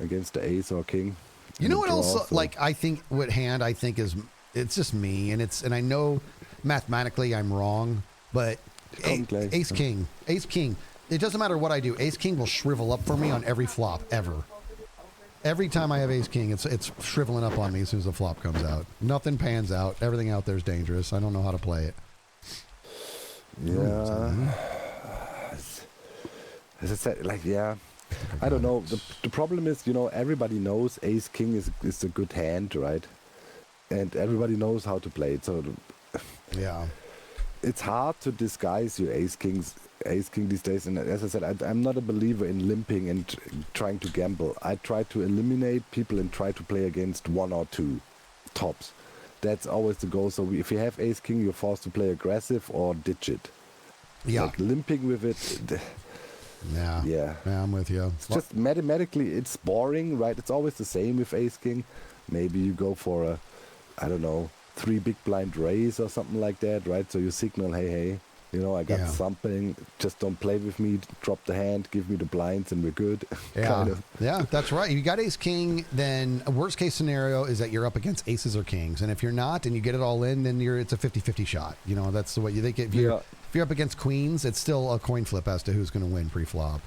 against the ace or king. You know what else? Like, I think what hand I think is, it's just me, and I know mathematically I'm wrong, but ace king. It doesn't matter what I do. Ace king will shrivel up for me on every flop ever. Every time I have ace king, it's shriveling up on me as soon as the flop comes out. Nothing pans out. Everything out there is dangerous. I don't know how to play it. Yeah. As I said, like, yeah, I don't know. The problem is, everybody knows ace king is a good hand, right? And everybody knows how to play it. So yeah, it's hard to disguise your ace king these days. And as I said, I'm not a believer in limping and trying to gamble. I try to eliminate people and try to play against one or two tops. That's always the goal. So if you have ace king, you're forced to play aggressive or ditch it. Yeah, like limping with it. Yeah, I'm with you. It's just mathematically, it's boring, right? It's always the same with ace king. Maybe you go for a, I don't know, 3 big blind raise or something like that, right? So you signal, hey, I got something. Just don't play with me. Drop the hand, give me the blinds, and we're good. Yeah, kind of. Yeah, that's right. You got ace king, then a worst case scenario is that you're up against aces or kings, and if you're not and you get it all in, then it's a 50-50 shot. That's the way you think. If you're up against queens, it's still a coin flip as to who's going to win pre-flop.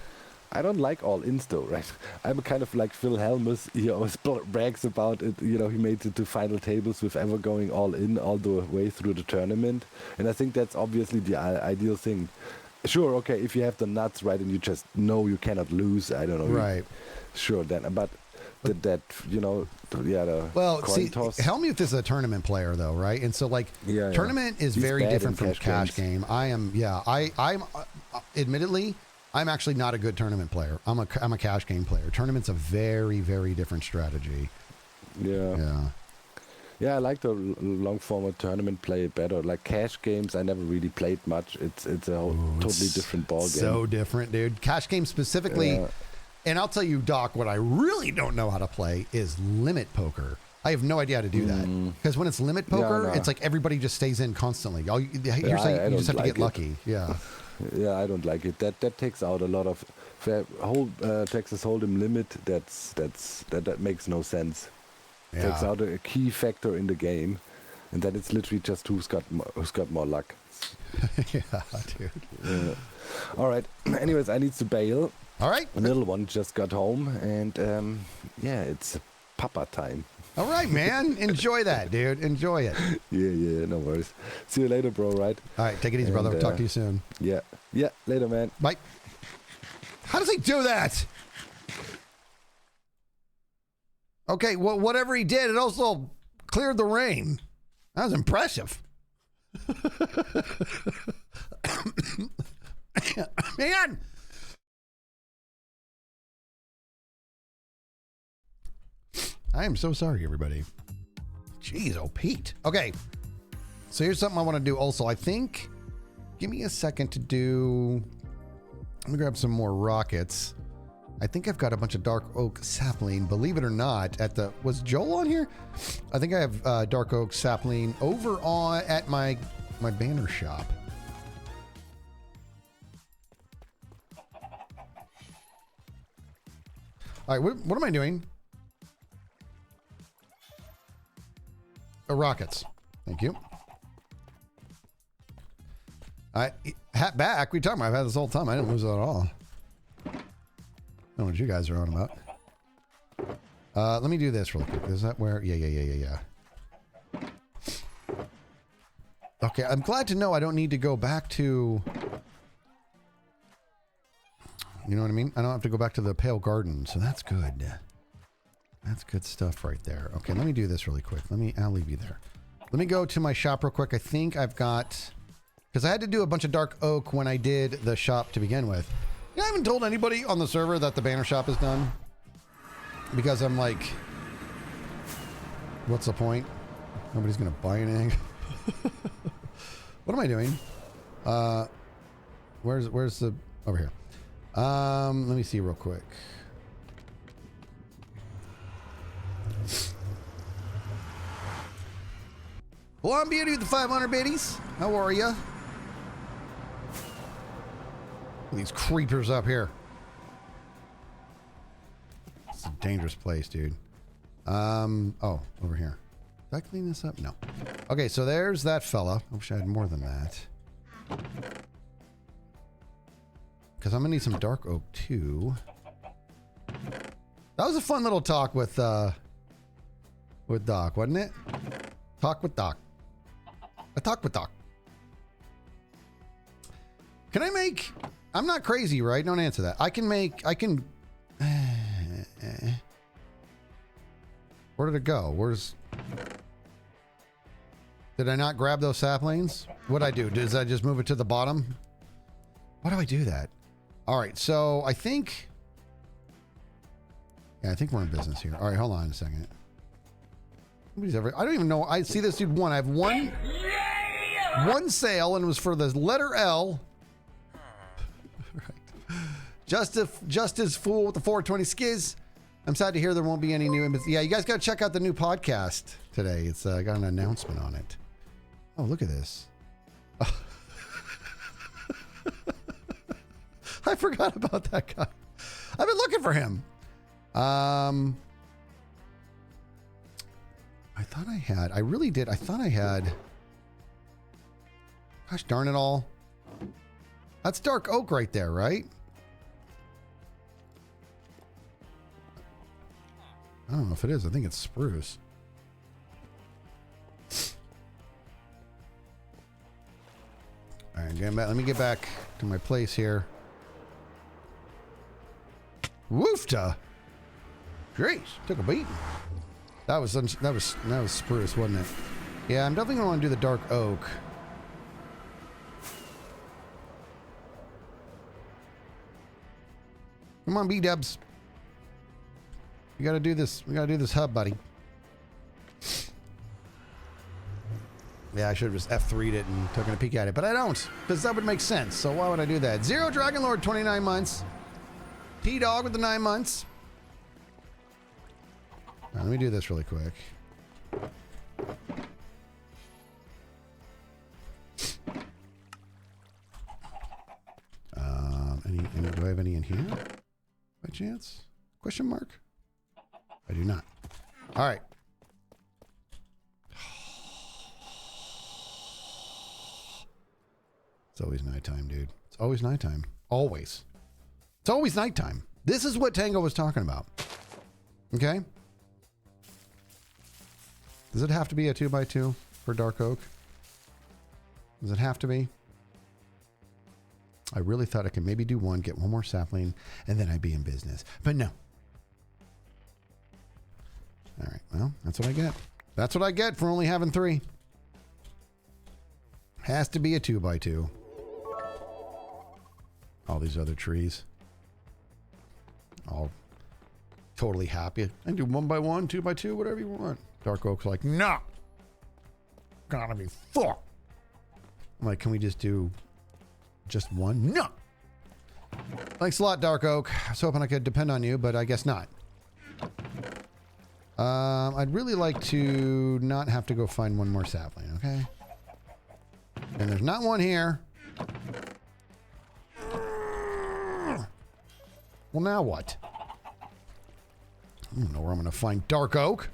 I don't like all ins though, right? I'm kind of like Phil Helmus. He always brags about it. He made it to final tables with ever going all in all the way through the tournament. And I think that's obviously the ideal thing. Sure, okay, if you have the nuts, right, and you just know you cannot lose, I don't know. Right. Sure, then. But the coin toss. Helmuth is a tournament player though, right? And so tournament is very different from cash game. I'm admittedly, I'm actually not a good tournament player. I'm a cash game player. Tournament's a very, very different strategy. Yeah. Yeah, I like the long format tournament play better. Like cash games, I never really played much. It's a totally different ball game. So different, dude. Cash games specifically. Yeah. And I'll tell you, Doc, what I really don't know how to play is limit poker. I have no idea how to do that. Because when it's limit poker, it's like everybody just stays in constantly. You're saying you just have to get lucky. Yeah. Yeah, I don't like it. That takes out a lot of Texas Hold'em limit. That makes no sense. Yeah. Takes out a key factor in the game, and then it's literally just who's got more luck. Yeah, dude. Yeah. All right. Anyways, I need to bail. All right. The little one just got home, and it's papa time. All right, man. Enjoy that, dude. Enjoy it. Yeah, no worries. See you later, bro, right? All right, take it easy, brother. Talk to you soon. Yeah, later, man. Bye. How does he do that? Okay, well, whatever he did, it also cleared the rain. That was impressive. Man. I am so sorry, everybody. Jeez, oh, Pete. Okay, so here's something I want to do also. I think, give me a second to do, let me grab some more rockets. I think I've got a bunch of dark oak sapling, believe it or not, was Joel on here? I think I have dark oak sapling over at my banner shop. All right, what am I doing? Rockets. Thank you. Hat back. We talking about? I've had this whole time. I didn't lose it at all. I don't know what you guys are on about. Let me do this real quick. Is that where? Yeah. Okay, I'm glad to know I don't need to go back to... You know what I mean? I don't have to go back to the Pale Garden, so that's good. That's good stuff right there. Okay, let me do this really quick. I'll leave you there. Let me go to my shop real quick. I think I've got... Because I had to do a bunch of dark oak when I did the shop to begin with. I haven't told anybody on the server that the banner shop is done. Because I'm like... What's the point? Nobody's going to buy anything. What am I doing? Where's the... Over here. Let me see real quick. Blonde Beauty with the 500 biddies. How are ya? These creepers up here. It's a dangerous place, dude. Oh, over here. Did I clean this up? No. Okay, so there's that fella. I wish I had more than that. Because I'm gonna need some dark oak too. That was a fun little talk with Doc, wasn't it? Talk with Doc. A talk with Doc. Can I make... I'm not crazy, right? Don't answer that. I can... Where did it go? Did I not grab those saplings? What'd I do? Did I just move it to the bottom? Why do I do that? All right, so I think... Yeah, I think we're in business here. All right, hold on a second. Nobody's ever... I don't even know. I see this dude one. I have one sale, and it was for the letter L. Right. Justice Fool with the 420 Skizz. I'm sad to hear there won't be any new images. Yeah, you guys got to check out the new podcast today. It's got an announcement on it. Oh, look at this. I forgot about that guy. I've been looking for him. I thought I had. I really did. I thought I had. Gosh darn it all. That's dark oak right there, right? I don't know if it is. I think it's spruce. All right, let me get back to my place here. Woofta! Jeez, took a beating. That was spruce, wasn't it? Yeah, I'm definitely gonna want to do the dark oak. Come on, B-dubs. We gotta do this. We gotta do this hub, buddy. Yeah, I should have just F3'd it and taken a peek at it, but I don't, because that would make sense. So why would I do that? Zero Dragon Lord, 29 months. T-Dog with the 9 months. All right, let me do this really quick. Do I have any in here? By chance? Question mark? I do not. All right. It's always nighttime, dude. It's always nighttime. Always. It's always nighttime. This is what Tango was talking about. Okay? Does it have to be a 2x2 for dark oak? Does it have to be? I really thought I could maybe do one, get one more sapling, and then I'd be in business. But no. All right, well, that's what I get. That's what I get for only having 3. Has to be a 2x2. All these other trees. All totally happy. I can do 1x1, 2x2, whatever you want. Dark Oak's like, no. Gotta be 4. I'm like, can we just do just one? No. Thanks a lot, Dark Oak. I was hoping I could depend on you, but I guess not. I'd really like to not have to go find one more sapling, okay? And there's not one here. Well, now what? I don't know where I'm going to find dark oak.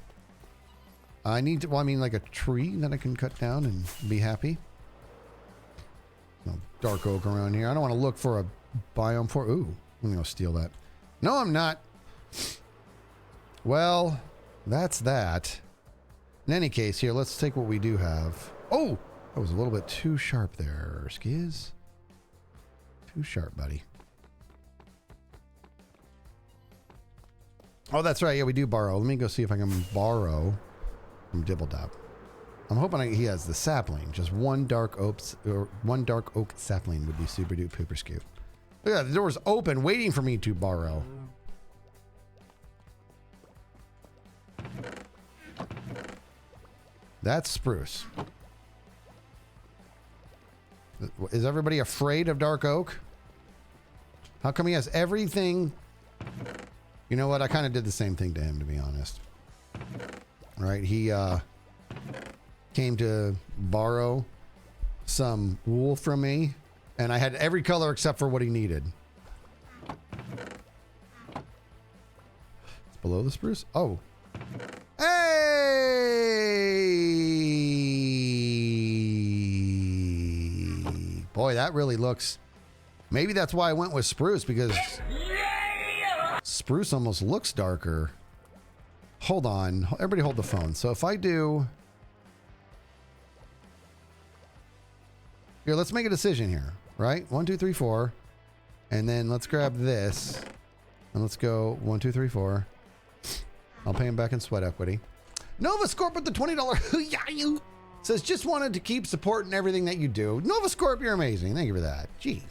I need to, well, I mean, like a tree that I can cut down and be happy. No dark oak around here. I don't want to look for a biome for, ooh, I'm going to go steal that. No, I'm not. Well, that's that. In any case, here, let's take what we do have. Oh, that was a little bit too sharp there, Skizz. Too sharp, buddy. Oh, that's right. Yeah, we do borrow. Let me go see if I can borrow from Dibbledop. I'm hoping he has the sapling. Just one dark oak sapling would be super duper pooper scoop. Look at that. The door's open, waiting for me to borrow. That's spruce. Is everybody afraid of dark oak? How come he has everything? You know what? I kind of did the same thing to him, to be honest. Right? He came to borrow some wool from me, and I had every color except for what he needed. It's below the spruce? Oh. Hey! Boy, that really looks... Maybe that's why I went with spruce, because spruce almost looks darker. Hold on. Everybody hold the phone. So if I do... Here, let's make a decision here, right? 1, 2, 3, 4. And then let's grab this. And let's go 1, 2, 3, 4. I'll pay him back in sweat equity. Nova Scorp with the $20 yeah, you says, just wanted to keep supporting everything that you do. Nova Scorp, you're amazing. Thank you for that. Jeez.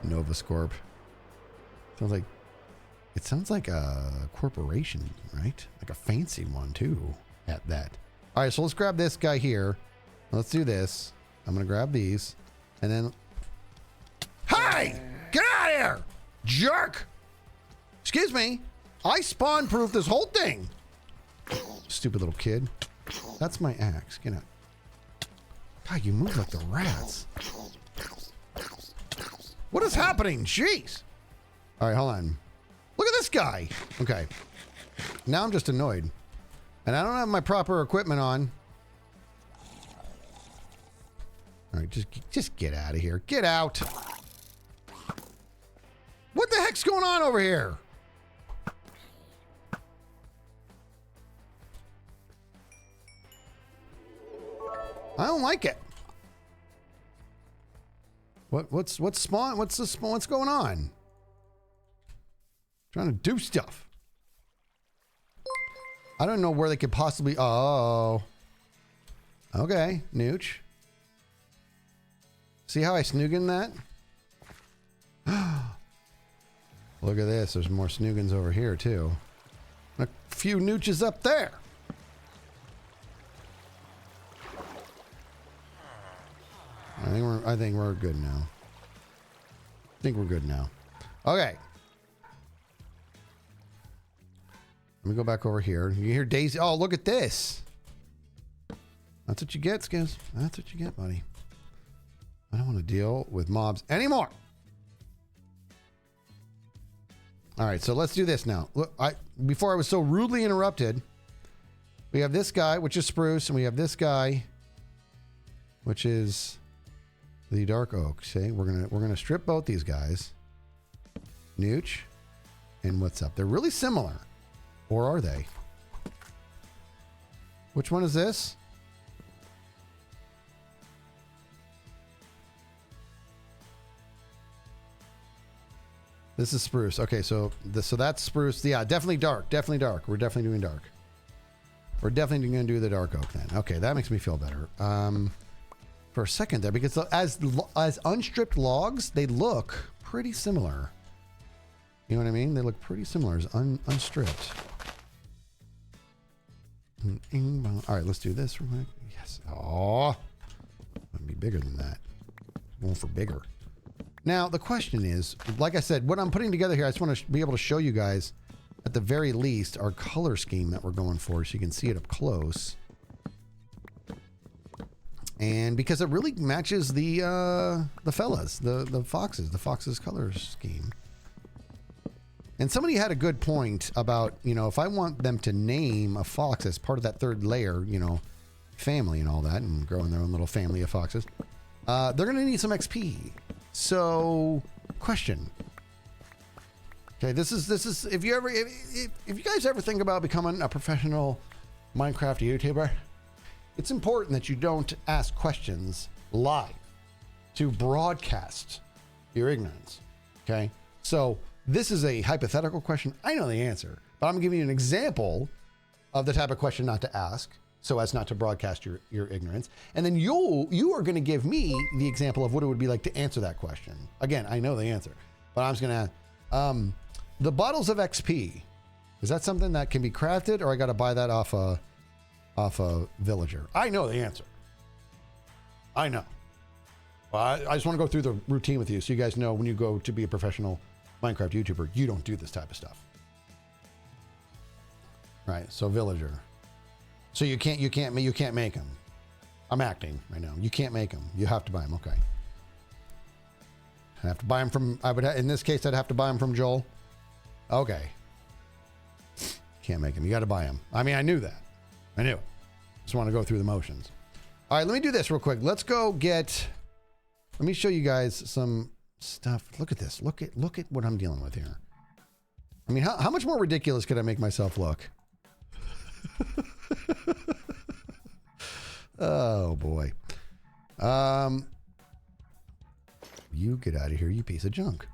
Nova Scorp. It sounds like a corporation, right? Like a fancy one too at that. All right, so let's grab this guy here. Let's do this. I'm going to grab these and then... Hey! Get out of here! Jerk! Excuse me. I spawn-proofed this whole thing. Stupid little kid. That's my axe. Get out. God, you move like the rats. What is happening? Jeez. All right, hold on. Look at this guy. Okay. Now I'm just annoyed. And I don't have my proper equipment on. All right, just get out of here. Get out. What the heck's going on over here? I don't like it. What's spawn? What's going on? Trying to do stuff. I don't know where they could possibly. Oh. Okay, Nooch. See how I snoogin that? Look at this. There's more snoogans over here too. And a few nooches up there. I think we're good now. I think we're good now. Okay. Let me go back over here. You hear Daisy? Oh, look at this. That's what you get, Skizz. That's what you get, buddy. I don't want to deal with mobs anymore. All right, so let's do this now. Look, before I was so rudely interrupted, we have this guy, which is spruce, and we have this guy, which is the dark oak. See, we're gonna strip both these guys. Nooch, and what's up? They're really similar, or are they? Which one is this? This is spruce. Okay, so that's spruce. Yeah, definitely dark. Definitely dark. We're definitely doing dark. We're definitely going to do the dark oak then. Okay, that makes me feel better. For a second there, because as unstripped logs, they look pretty similar. You know what I mean? They look pretty similar as unstripped. All right, let's do this real quick. Yes. Oh, it'd be bigger than that. Going for bigger. Now, the question is, like I said, what I'm putting together here, I just want to be able to show you guys, at the very least, our color scheme that we're going for so you can see it up close. And because it really matches the fellas, the foxes' color scheme. And somebody had a good point about, you know, if I want them to name a fox as part of that third layer, you know, family and all that, and growing their own little family of foxes, they're going to need some XP. So, question. Okay, this is if you guys ever think about becoming a professional Minecraft YouTuber, it's important that you don't ask questions live to broadcast your ignorance. Okay, so this is a hypothetical question. I know the answer, but I'm giving you an example of the type of question not to ask, so as not to broadcast your ignorance. And then you are going to give me the example of what it would be like to answer that question. Again, I know the answer, but I'm just going to the bottles of XP. Is that something that can be crafted, or I got to buy that off a villager? I know the answer. I know. Well, I just want to go through the routine with you so you guys know when you go to be a professional Minecraft YouTuber, you don't do this type of stuff. Right, so villager. So you can't make them. I'm acting right now. You can't make them. You have to buy them. Okay. I have to buy them from. In this case, I'd have to buy them from Joel. Okay. Can't make them. You got to buy them. I mean, I knew that. I knew it. Just want to go through the motions. All right, let me do this real quick. Let's go get. Let me show you guys some stuff. Look at this. Look at what I'm dealing with here. I mean, how much more ridiculous could I make myself look? Oh boy. You get out of here, you piece of junk.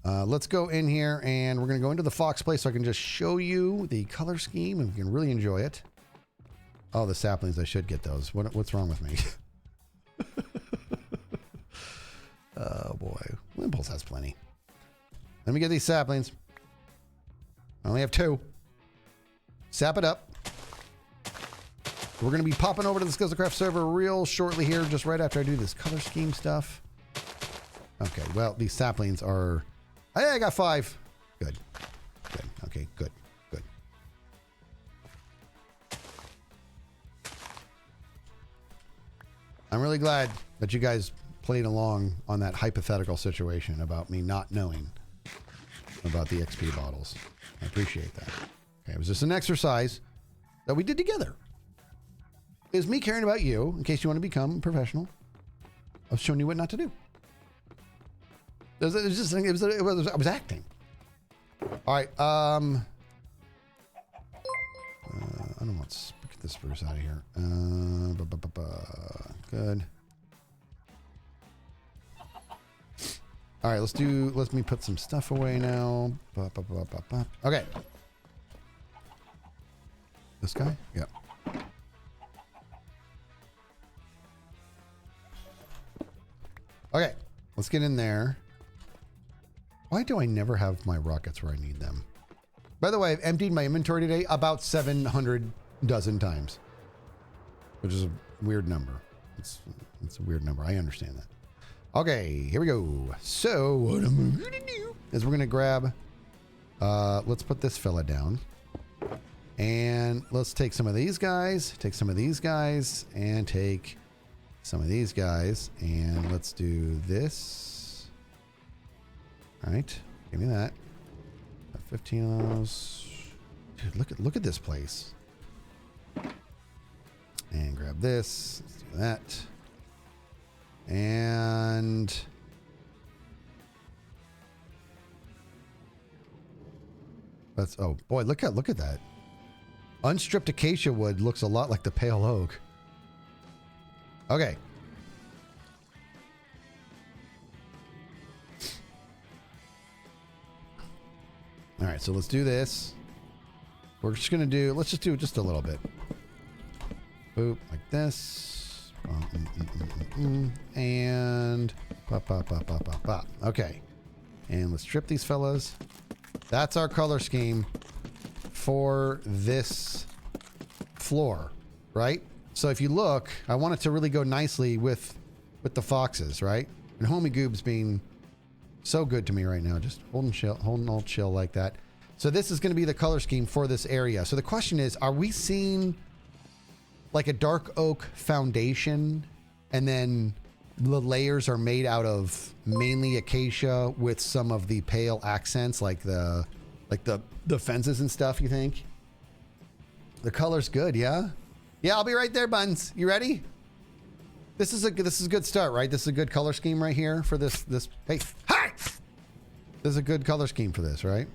Let's go in here and we're going to go into the Fox place so I can just show you the color scheme and we can really enjoy it. Oh, the saplings. I should get those. What's wrong with me? Oh boy. Impulse has plenty. Let me get these saplings. I only have 2. Sap it up. We're going to be popping over to the Skizzlecraft server real shortly here, just right after I do this color scheme stuff. Okay, well, these saplings are... Hey, I got 5. Good. Good. Okay, good. Good. I'm really glad that you guys played along on that hypothetical situation about me not knowing about the XP bottles. I appreciate that. Okay, it was just an exercise that we did together. It was me caring about you in case you want to become professional. I've shown you what not to do. I was acting. All right. I don't want to get this spruce out of here. Good. All right, let me put some stuff away now. Okay. This guy? Yep. Okay, let's get in there. Why do I never have my rockets where I need them? By the way, I've emptied my inventory today about 700 dozen times, which is a weird number. It's a weird number. I understand that. Okay, here we go. So what I'm going to do is we're going to grab, let's put this fella down. And let's take some of these guys, take some of these guys, and take some of these guys. And let's do this. All right, give me that. Got 15 of those. Dude, look at this place. And grab this. Let's do that. And let's. Oh boy, look at that. Unstripped acacia wood looks a lot like the pale oak. Okay. All right, so let's do this. We're just gonna do. Let's just do just a little bit. Boop, like this. And pop, pop, pop, pop, pop, pop. Okay. And let's strip these fellas. That's our color scheme for this floor, right? So if you look, I want it to really go nicely with the foxes, right? And Homie Goob's being so good to me right now, just holding old chill like that. So this is going to be the color scheme for this area. So the question is, are we seeing like a dark oak foundation and then the layers are made out of mainly acacia with some of the pale accents like the fences and stuff, you think? The color's good, yeah? Yeah, I'll be right there, Buns. You ready? This is a good start, right? This is a good color scheme right here for this. Hey, hi! There's a good color scheme for this, right?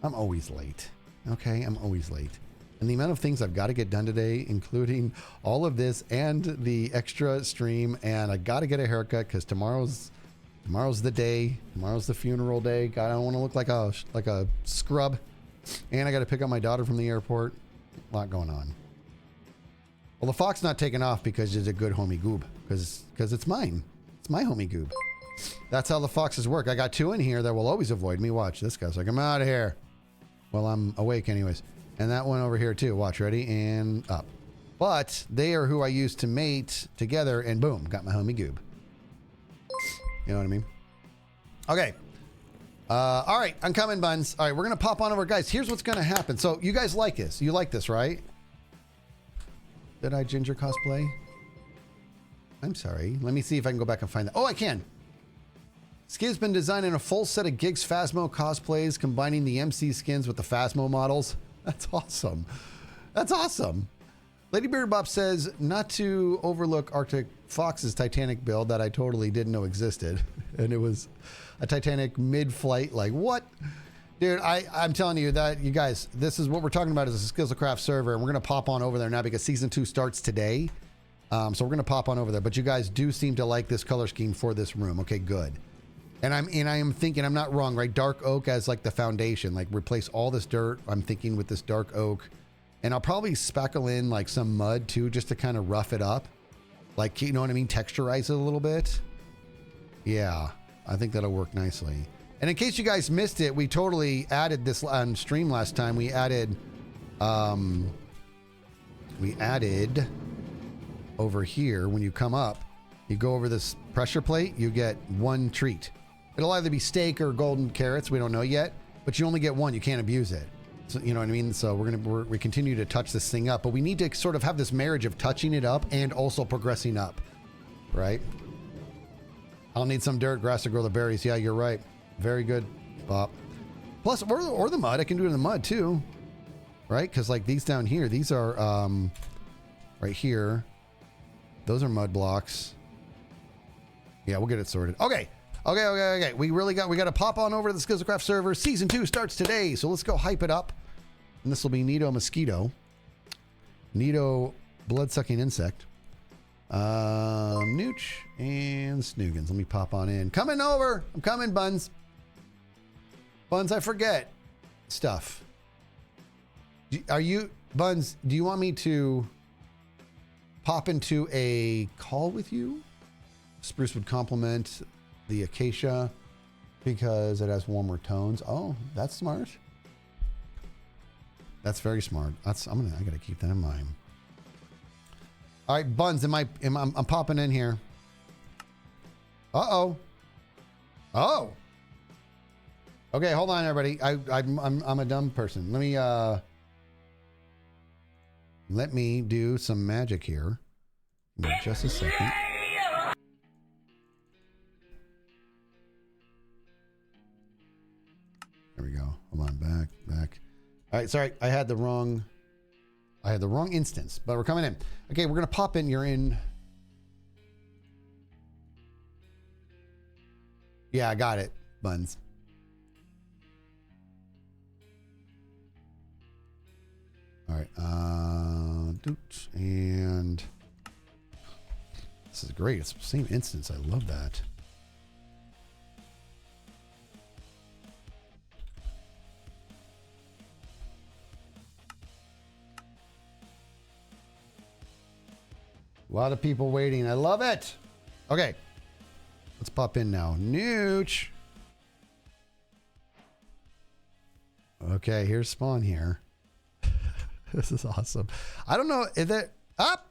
I'm always late. Okay, I'm always late. And the amount of things I've got to get done today, including all of this and the extra stream, and I got to get a haircut because tomorrow's the day. Tomorrow's the funeral day. God, I don't want to look like a scrub. And I got to pick up my daughter from the airport. A lot going on. Well, the fox not taking off because it's a good homie goob. Because it's mine. It's my homie goob. That's how the foxes work. I got 2 in here that will always avoid me. Watch, this guy's like, I'm out of here. Well, I'm awake anyways. And that one over here too. Watch, ready? And up. But they are who I used to mate together, and boom, got my homie goob. You know what I mean? Okay. All right, I'm coming, buns. All right, we're going to pop on over. Guys, here's what's going to happen. So you guys like this. You like this, right? Did I ginger cosplay? I'm sorry. Let me see if I can go back and find that. Oh, I can. Skiz's been designing a full set of Gigs Phasmo cosplays, combining the MC skins with the Phasmo models. That's awesome. That's awesome. Lady Beard Bop says, not to overlook Arctic Fox's Titanic build that I totally didn't know existed. And it was a Titanic mid-flight. Like, what? Dude, I'm telling you that, you guys, this is what we're talking about is a Skizzlecraft server. And we're going to pop on over there now because Season 2 starts today. So we're going to pop on over there. But you guys do seem to like this color scheme for this room. Okay, good. And I am thinking, I'm not wrong, right? Dark oak as like the foundation, like replace all this dirt. I'm thinking with this dark oak, and I'll probably spackle in like some mud too, just to kind of rough it up. Like, you know what I mean? Texturize it a little bit. Yeah, I think that'll work nicely. And in case you guys missed it, we totally added this on stream last time. We added over here, when you come up, you go over this pressure plate, you get 1 treat. It'll either be steak or golden carrots. We don't know yet, but you only get 1. You can't abuse it. So, you know what I mean? So we continue to touch this thing up, but we need to sort of have this marriage of touching it up and also progressing up, right? I'll need some dirt grass to grow the berries. Yeah, you're right. Very good, Bob. Plus, or the mud. I can do it in the mud too, right? Because like these down here, these are right here. Those are mud blocks. Yeah, we'll get it sorted. Okay. We got to pop on over to the Skizzlecraft server. Season 2 starts today, so let's go hype it up. And this will be Nito Mosquito. Nito blood-sucking insect. Nooch and Snoogans. Let me pop on in. Coming over. I'm coming, Buns. Buns, I forget stuff. Buns, do you want me to pop into a call with you? Spruce would complement the acacia because it has warmer tones. Oh, that's smart. That's very smart. I gotta keep that in mind. All right, Buns, I'm popping in here. Oh. Okay, hold on, everybody. I'm a dumb person. Let me do some magic here. Give me just a second. There we go. Hold on, back. All right, sorry, I had the wrong instance, but we're coming in. Okay, we're gonna pop in. You're in. Yeah, I got it, Buns. All right, and this is great. It's the same instance. I love that. A lot of people waiting. I love it. Okay. Let's pop in now. Nooch. Okay, here's Spawn here. This is awesome. I don't know. Is it up?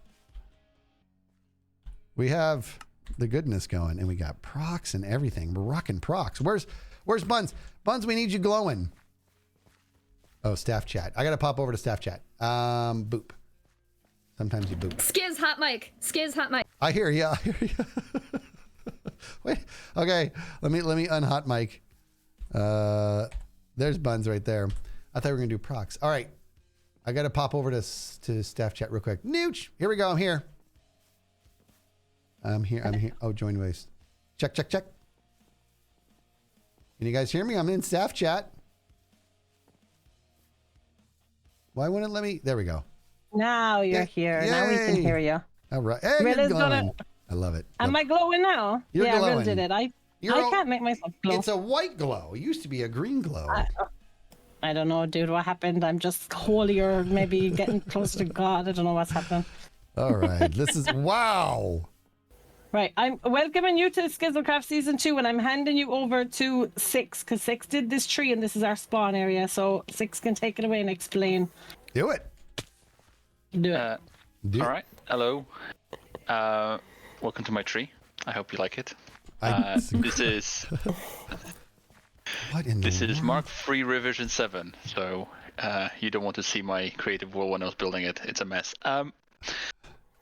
We have the goodness going, and we got procs and everything. We're rocking procs. Where's Buns? Buns, we need you glowing. Oh, staff chat. I got to pop over to staff chat. Boop. Sometimes you boop. Skizz hot mic. I hear you. Wait. Okay. Let me unhot mic. There's Buns right there. I thought we were gonna do procs. All right. I gotta pop over to staff chat real quick. Nooch. Here we go. I'm here. I'm here. Oh, join waste. Check. Can you guys hear me? I'm in staff chat. Why wouldn't it let me? There we go. Now you're here. Now we can hear you. All right. Hey, Rill you're is glowing. I love it. Am I glowing now? You're yeah, glowing. Rill did it. I can't make myself glow. It's a white glow. It used to be a green glow. I don't know, dude, what happened. I'm just holier, maybe getting closer to God. I don't know what's happening. All right. This is, wow. Right, I'm welcoming you to Skizzlecraft Season 2, and I'm handing you over to Six, because Six did this tree, and this is our spawn area, so Six can take it away and explain. Do it. Do it. All right. Hello. Welcome to my tree. I hope you like it. This is what in this the is world? Mark 3 revision 7. So you don't want to see my creative wall when I was building it. It's a mess.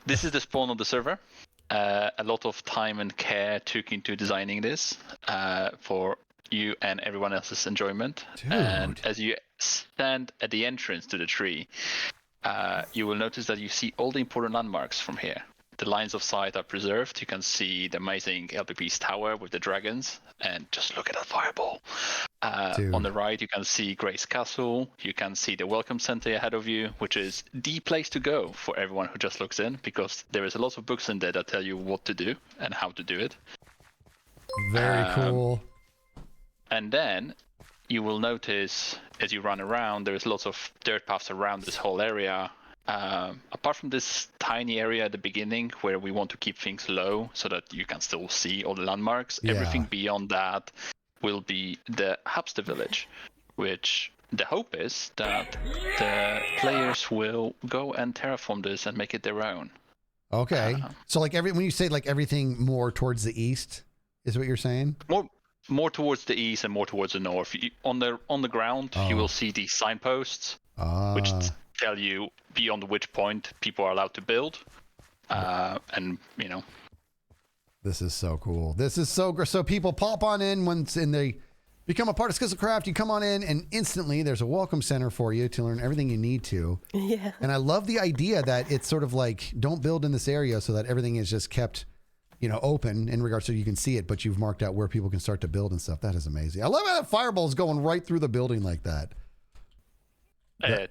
This is the spawn of the server. A lot of time and care took into designing this for you and everyone else's enjoyment. Dude. And as you stand at the entrance to the tree, you will notice that you see all the important landmarks from here. The lines of sight are preserved. You can see the amazing LPP's tower with the dragons, and just look at that fireball. On the right, you can see Grace Castle. You can see the Welcome Center ahead of you, which is the place to go for everyone who just looks in, because there is a lot of books in there that tell you what to do and how to do it. Very cool. And then you will notice as you run around, there's lots of dirt paths around this whole area. Apart from this tiny area at the beginning where we want to keep things low so that you can still see all the landmarks, everything beyond that will be the Hapster village, which the hope is that the players will go and terraform this and make it their own. Okay. So like when you say like everything more towards the east is what you're saying? More towards the east and more towards the north. On the ground, you will see these signposts, which tell you beyond which point people are allowed to build. And, you know. This is so cool. This is so great. So people pop on in once and they become a part of Skizzlecraft. You come on in and instantly there's a welcome center for you to learn everything you need to. Yeah. And I love the idea that it's sort of like, don't build in this area so that everything is just kept, you know, open in regards so you can see it, but you've marked out where people can start to build and stuff. That is amazing. I love how that fireball is going right through the building like that.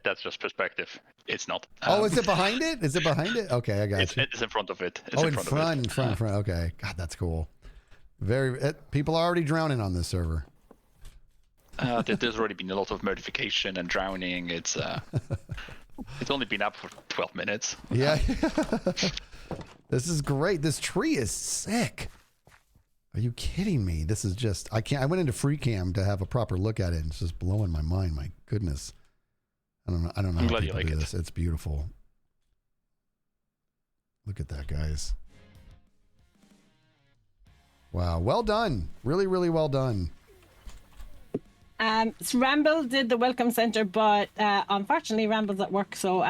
That's just perspective. It's not. Oh, is it behind it? Is it behind it? Okay, I got you. It's in front of it. In front. Okay. God, that's cool. People are already drowning on this server. There's already been a lot of modification and drowning. It's only been up for 12 minutes. Yeah. This is great. This tree is sick. Are you kidding me? This is just, I went into free cam to have a proper look at it and it's just blowing my mind. My goodness. I don't know I'm how glad people you like do it. this. It's beautiful. Look at that, guys. Wow. Well done. Really, really well done. Ramble did the welcome center, but unfortunately Ramble's at work, so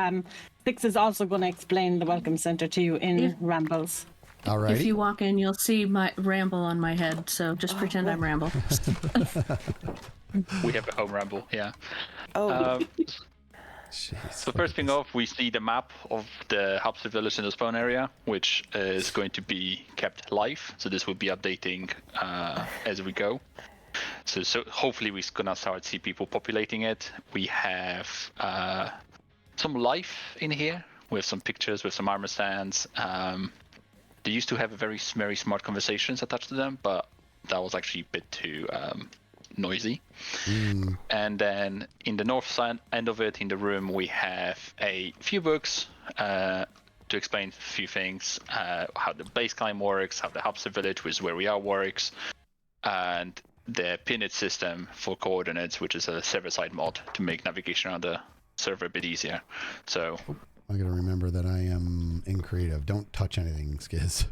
Six is also going to explain the welcome center to you in Rambles. All right. If you walk in, you'll see my Ramble on my head, so just pretend I'm Ramble. We have a home ramble, yeah. Jeez, So first thing off, we see the map of the Hapster village in the spawn area, which is going to be kept live. So this will be updating as we go. So hopefully we're gonna start see people populating it. We have some life in here with some pictures, with some armor stands. They used to have very smart conversations attached to them, but that was actually a bit too noisy. And then in the north side end of it, in the room, we have a few books to explain a few things, how the base climb works, how the Hapster village, which is where we are, works, and the pinit system for coordinates, which is a server-side mod to make navigation around the server a bit easier. So I gotta remember that I am in creative. Don't touch anything, Skizz.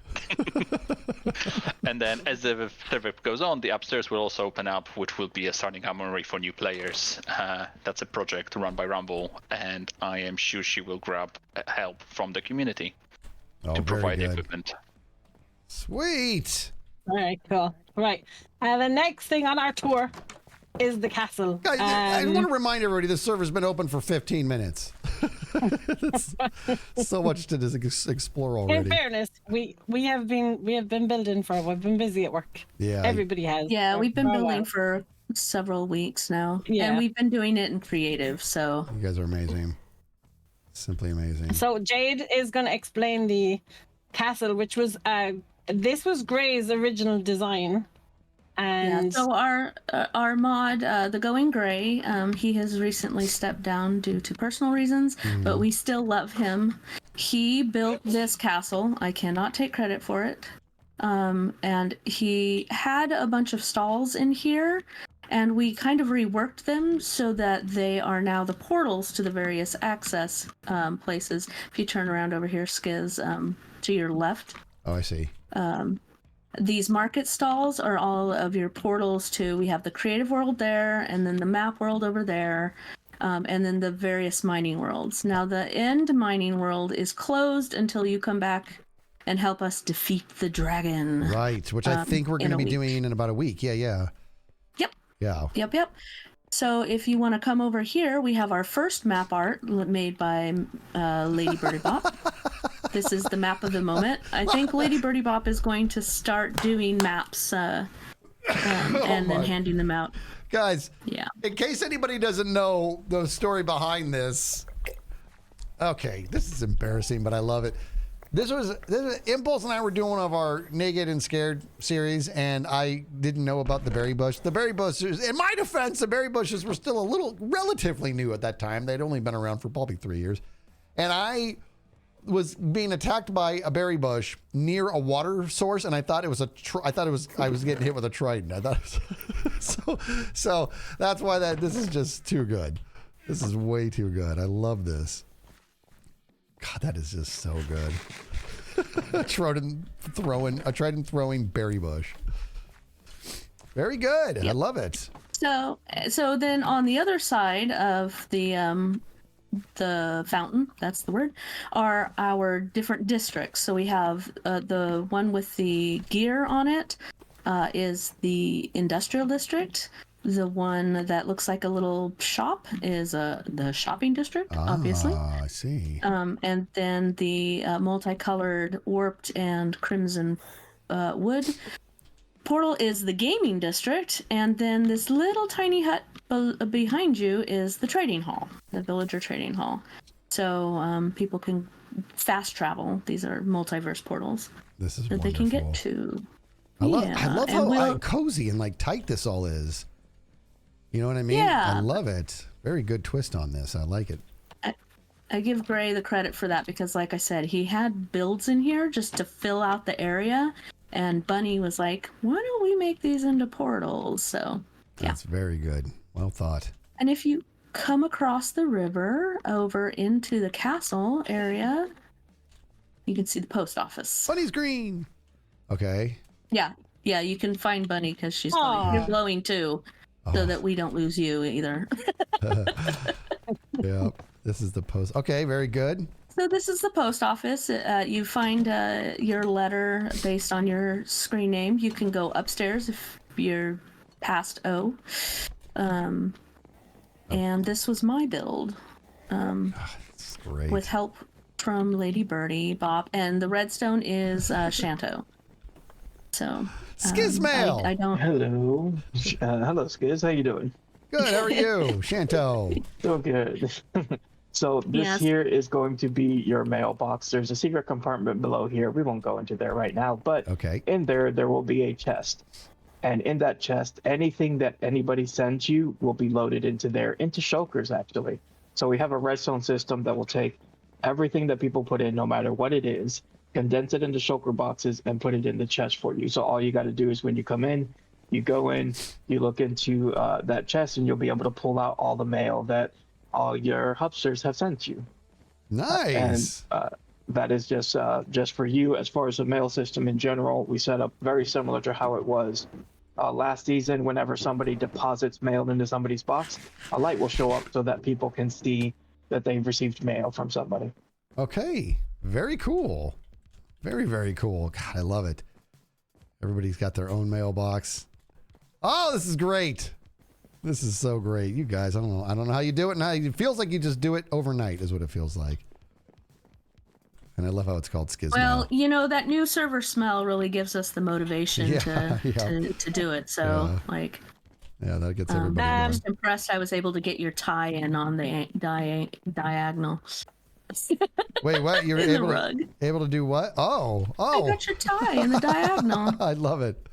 and then as the server goes on, the upstairs will also open up, which will be a starting armory for new players. That's a project run by Rumble, and I am sure she will grab help from the community to provide the equipment. Sweet. All right, cool. Right. The next thing on our tour is the castle. Guys, I want to remind everybody this server's been open for 15 minutes. It's so much to just explore In already. fairness, we have been building for. We've been busy at work. Yeah. Everybody has. Yeah, we've been for a building while. for several weeks now. Yeah. And we've been doing it in creative, so You guys are amazing. Simply amazing. So Jade is going to explain the castle, which was this was Gray's original design, and yeah. So our mod, the Going Gray, he has recently stepped down due to personal reasons, but we still love him. He built this castle. I cannot take credit for it. And he had a bunch of stalls in here, and we kind of reworked them so that they are now the portals to the various access places. If you turn around over here, Skiz, to your left, Oh, I see. these market stalls are all of your portals to, we have the creative world there, and then the map world over there, and then the various mining worlds. Now, the end mining world is closed until you come back and help us defeat the dragon. Right, which I think we're going to be doing in about a week. Yeah. Yep. Yeah. Yep. So if you want to come over here, we have our first map art made by Lady Birdie Bop. This is the map of the moment. I think Lady Birdie Bop is going to start doing maps and then handing them out. Guys, Yeah. in case anybody doesn't know the story behind this, okay, this is embarrassing, but I love it. This was Impulse and I were doing one of our Naked and Scared series, and I didn't know about the berry bush. The berry bushes, in my defense, the berry bushes were still relatively new at that time. They'd only been around for probably 3 years. And I was being attacked by a berry bush near a water source, and I thought it was I was getting hit with a trident. I thought it was, so that's why this is just too good. This is way too good. I love this. God, that is just so good. a trident throwing berry bush. Very good. Yep. I love it. So then on the other side of the fountain, that's the word, are our different districts. So we have the one with the gear on it is the industrial district. The one that looks like a little shop is the shopping district, obviously. I see. And then the multicolored warped and crimson wood portal is the gaming district, and then this little tiny hut behind you is the trading hall, the villager trading hall. So people can fast travel. These are multiverse portals This is that wonderful. they can get to. I love and how cozy and like tight this all is. You know what I mean? Yeah. I love it. Very good twist on this. I like it. I give Gray the credit for that because, like I said, he had builds in here just to fill out the area, and Bunny was like, why don't we make these into portals? So, yeah. That's very good. Well thought. And if you come across the river over into the castle area, you can see the post office. Bunny's green. Okay. Yeah, you can find Bunny because she's glowing. You're glowing too, so that we don't lose you either. Yeah. This is the post. Okay, very good. So this is the post office. You find your letter based on your screen name. You can go upstairs if you're past O. And this was my build. That's great. With help from Lady Birdie Bop, and the redstone is Shanto. So Skizmail. I don't. Hello. Hello, Skiz. How you doing? Good. How are you, Shanto? Doing good. So this Yes. here is going to be your mailbox. There's a secret compartment below here. We won't go into there right now, but Okay. in there will be a chest. And in that chest, anything that anybody sends you will be loaded into there, into shulkers actually. So we have a redstone system that will take everything that people put in, no matter what it is, condense it into shulker boxes and put it in the chest for you. So all you got to do is when you come in, you go in, you look into that chest, and you'll be able to pull out all the mail that all your hubsters have sent you. Nice. And that is just for you. As far as the mail system in general, we set up very similar to how it was last season. Whenever somebody deposits mail into somebody's box, a light will show up so that people can see that they've received mail from somebody. Okay. Very cool. Very, very cool. God, I love it. Everybody's got their own mailbox. Oh, this is great. This is so great. You guys, I don't know how you do it. Now it feels like you just do it overnight is what it feels like. And I love how it's called Skizmo. Well, you know, that new server smell really gives us the motivation to do it. So, yeah, that gets everybody I'm going. just impressed I was able to get your tie-in on the diagonal. Wait, what? You were able to do what? Oh. I got your tie in the diagonal. I love it.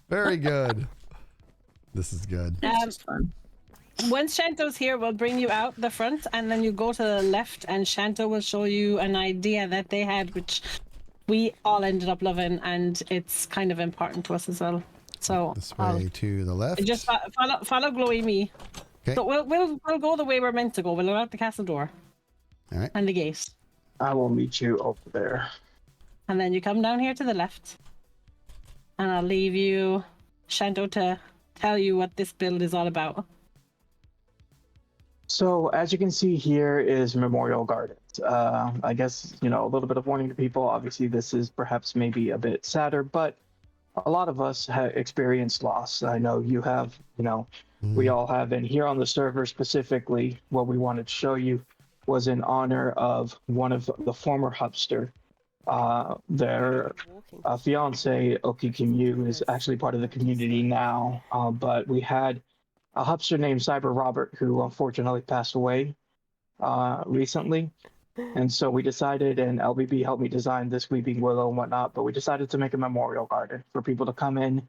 Very good. This is good. It's just fun. Once Shanto's here, we'll bring you out the front, and then you go to the left, and Shanto will show you an idea that they had, which we all ended up loving, and it's kind of important to us as well. So This way to the left. just follow Glowy me. Okay. So we'll go the way we're meant to go. We'll go out the castle door. All right. And the gate. I will meet you over there. And then you come down here to the left. And I'll leave you, Shanto, to tell you what this build is all about. So as you can see here is Memorial Gardens. I guess, a little bit of warning to people. Obviously, this is perhaps maybe a bit sadder, but a lot of us have experienced loss. I know you have, we all have. And here on the server specifically, what we wanted to show you was in honor of one of the former hubster. Their fiance, Oki Kim Yu, is actually part of the community now. But we had a hubster named Cyber Robert, who unfortunately passed away recently. And so we decided, and LBB helped me design this weeping willow and whatnot, but we decided to make a memorial garden for people to come in,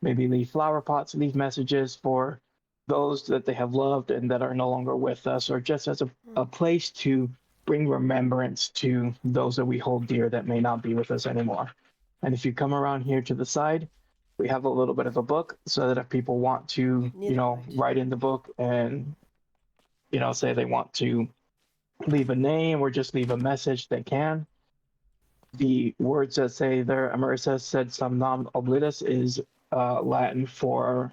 maybe leave flower pots, leave messages for those that they have loved and that are no longer with us, or just as a place to bring remembrance to those that we hold dear that may not be with us anymore. And if you come around here to the side, we have a little bit of a book so that if people want to, write in the book and, say they want to leave a name or just leave a message, they can. The words that say there, Ameris said some non oblitus is Latin for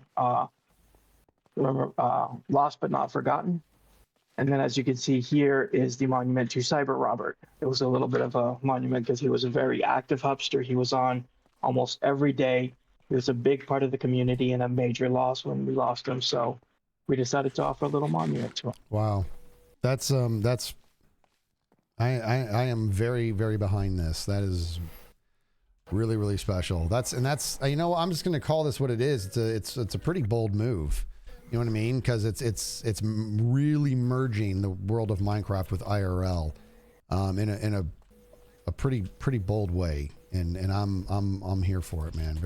lost but not forgotten. And then as you can see here is the monument to Cyber Robert. It was a little bit of a monument because he was a very active hubster. He was on almost every day. He was a big part of the community and a major loss when we lost him. So we decided to offer a little monument to him. Wow. That's I am very, very behind this. That is really, really special. That's I'm just going to call this what it is. It's a pretty bold move. You know what I mean? Because it's really merging the world of Minecraft with IRL in a pretty bold way. And I'm here for it, man.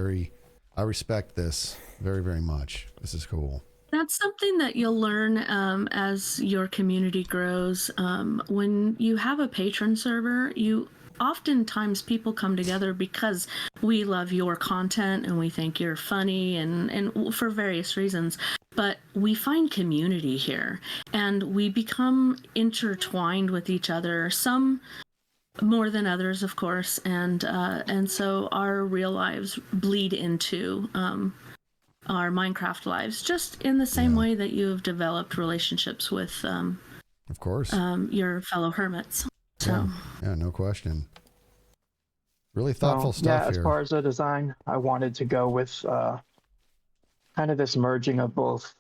I respect this very, very much. This is cool. That's something that you'll learn as your community grows. When you have a patron server, oftentimes people come together because we love your content and we think you're funny and for various reasons. But we find community here and we become intertwined with each other. Some more than others, of course, and so our real lives bleed into our Minecraft lives, just in the same way that you've developed relationships with, of course, your fellow hermits. So yeah, no question. Really thoughtful stuff here. As far as the design, I wanted to go with kind of this merging of both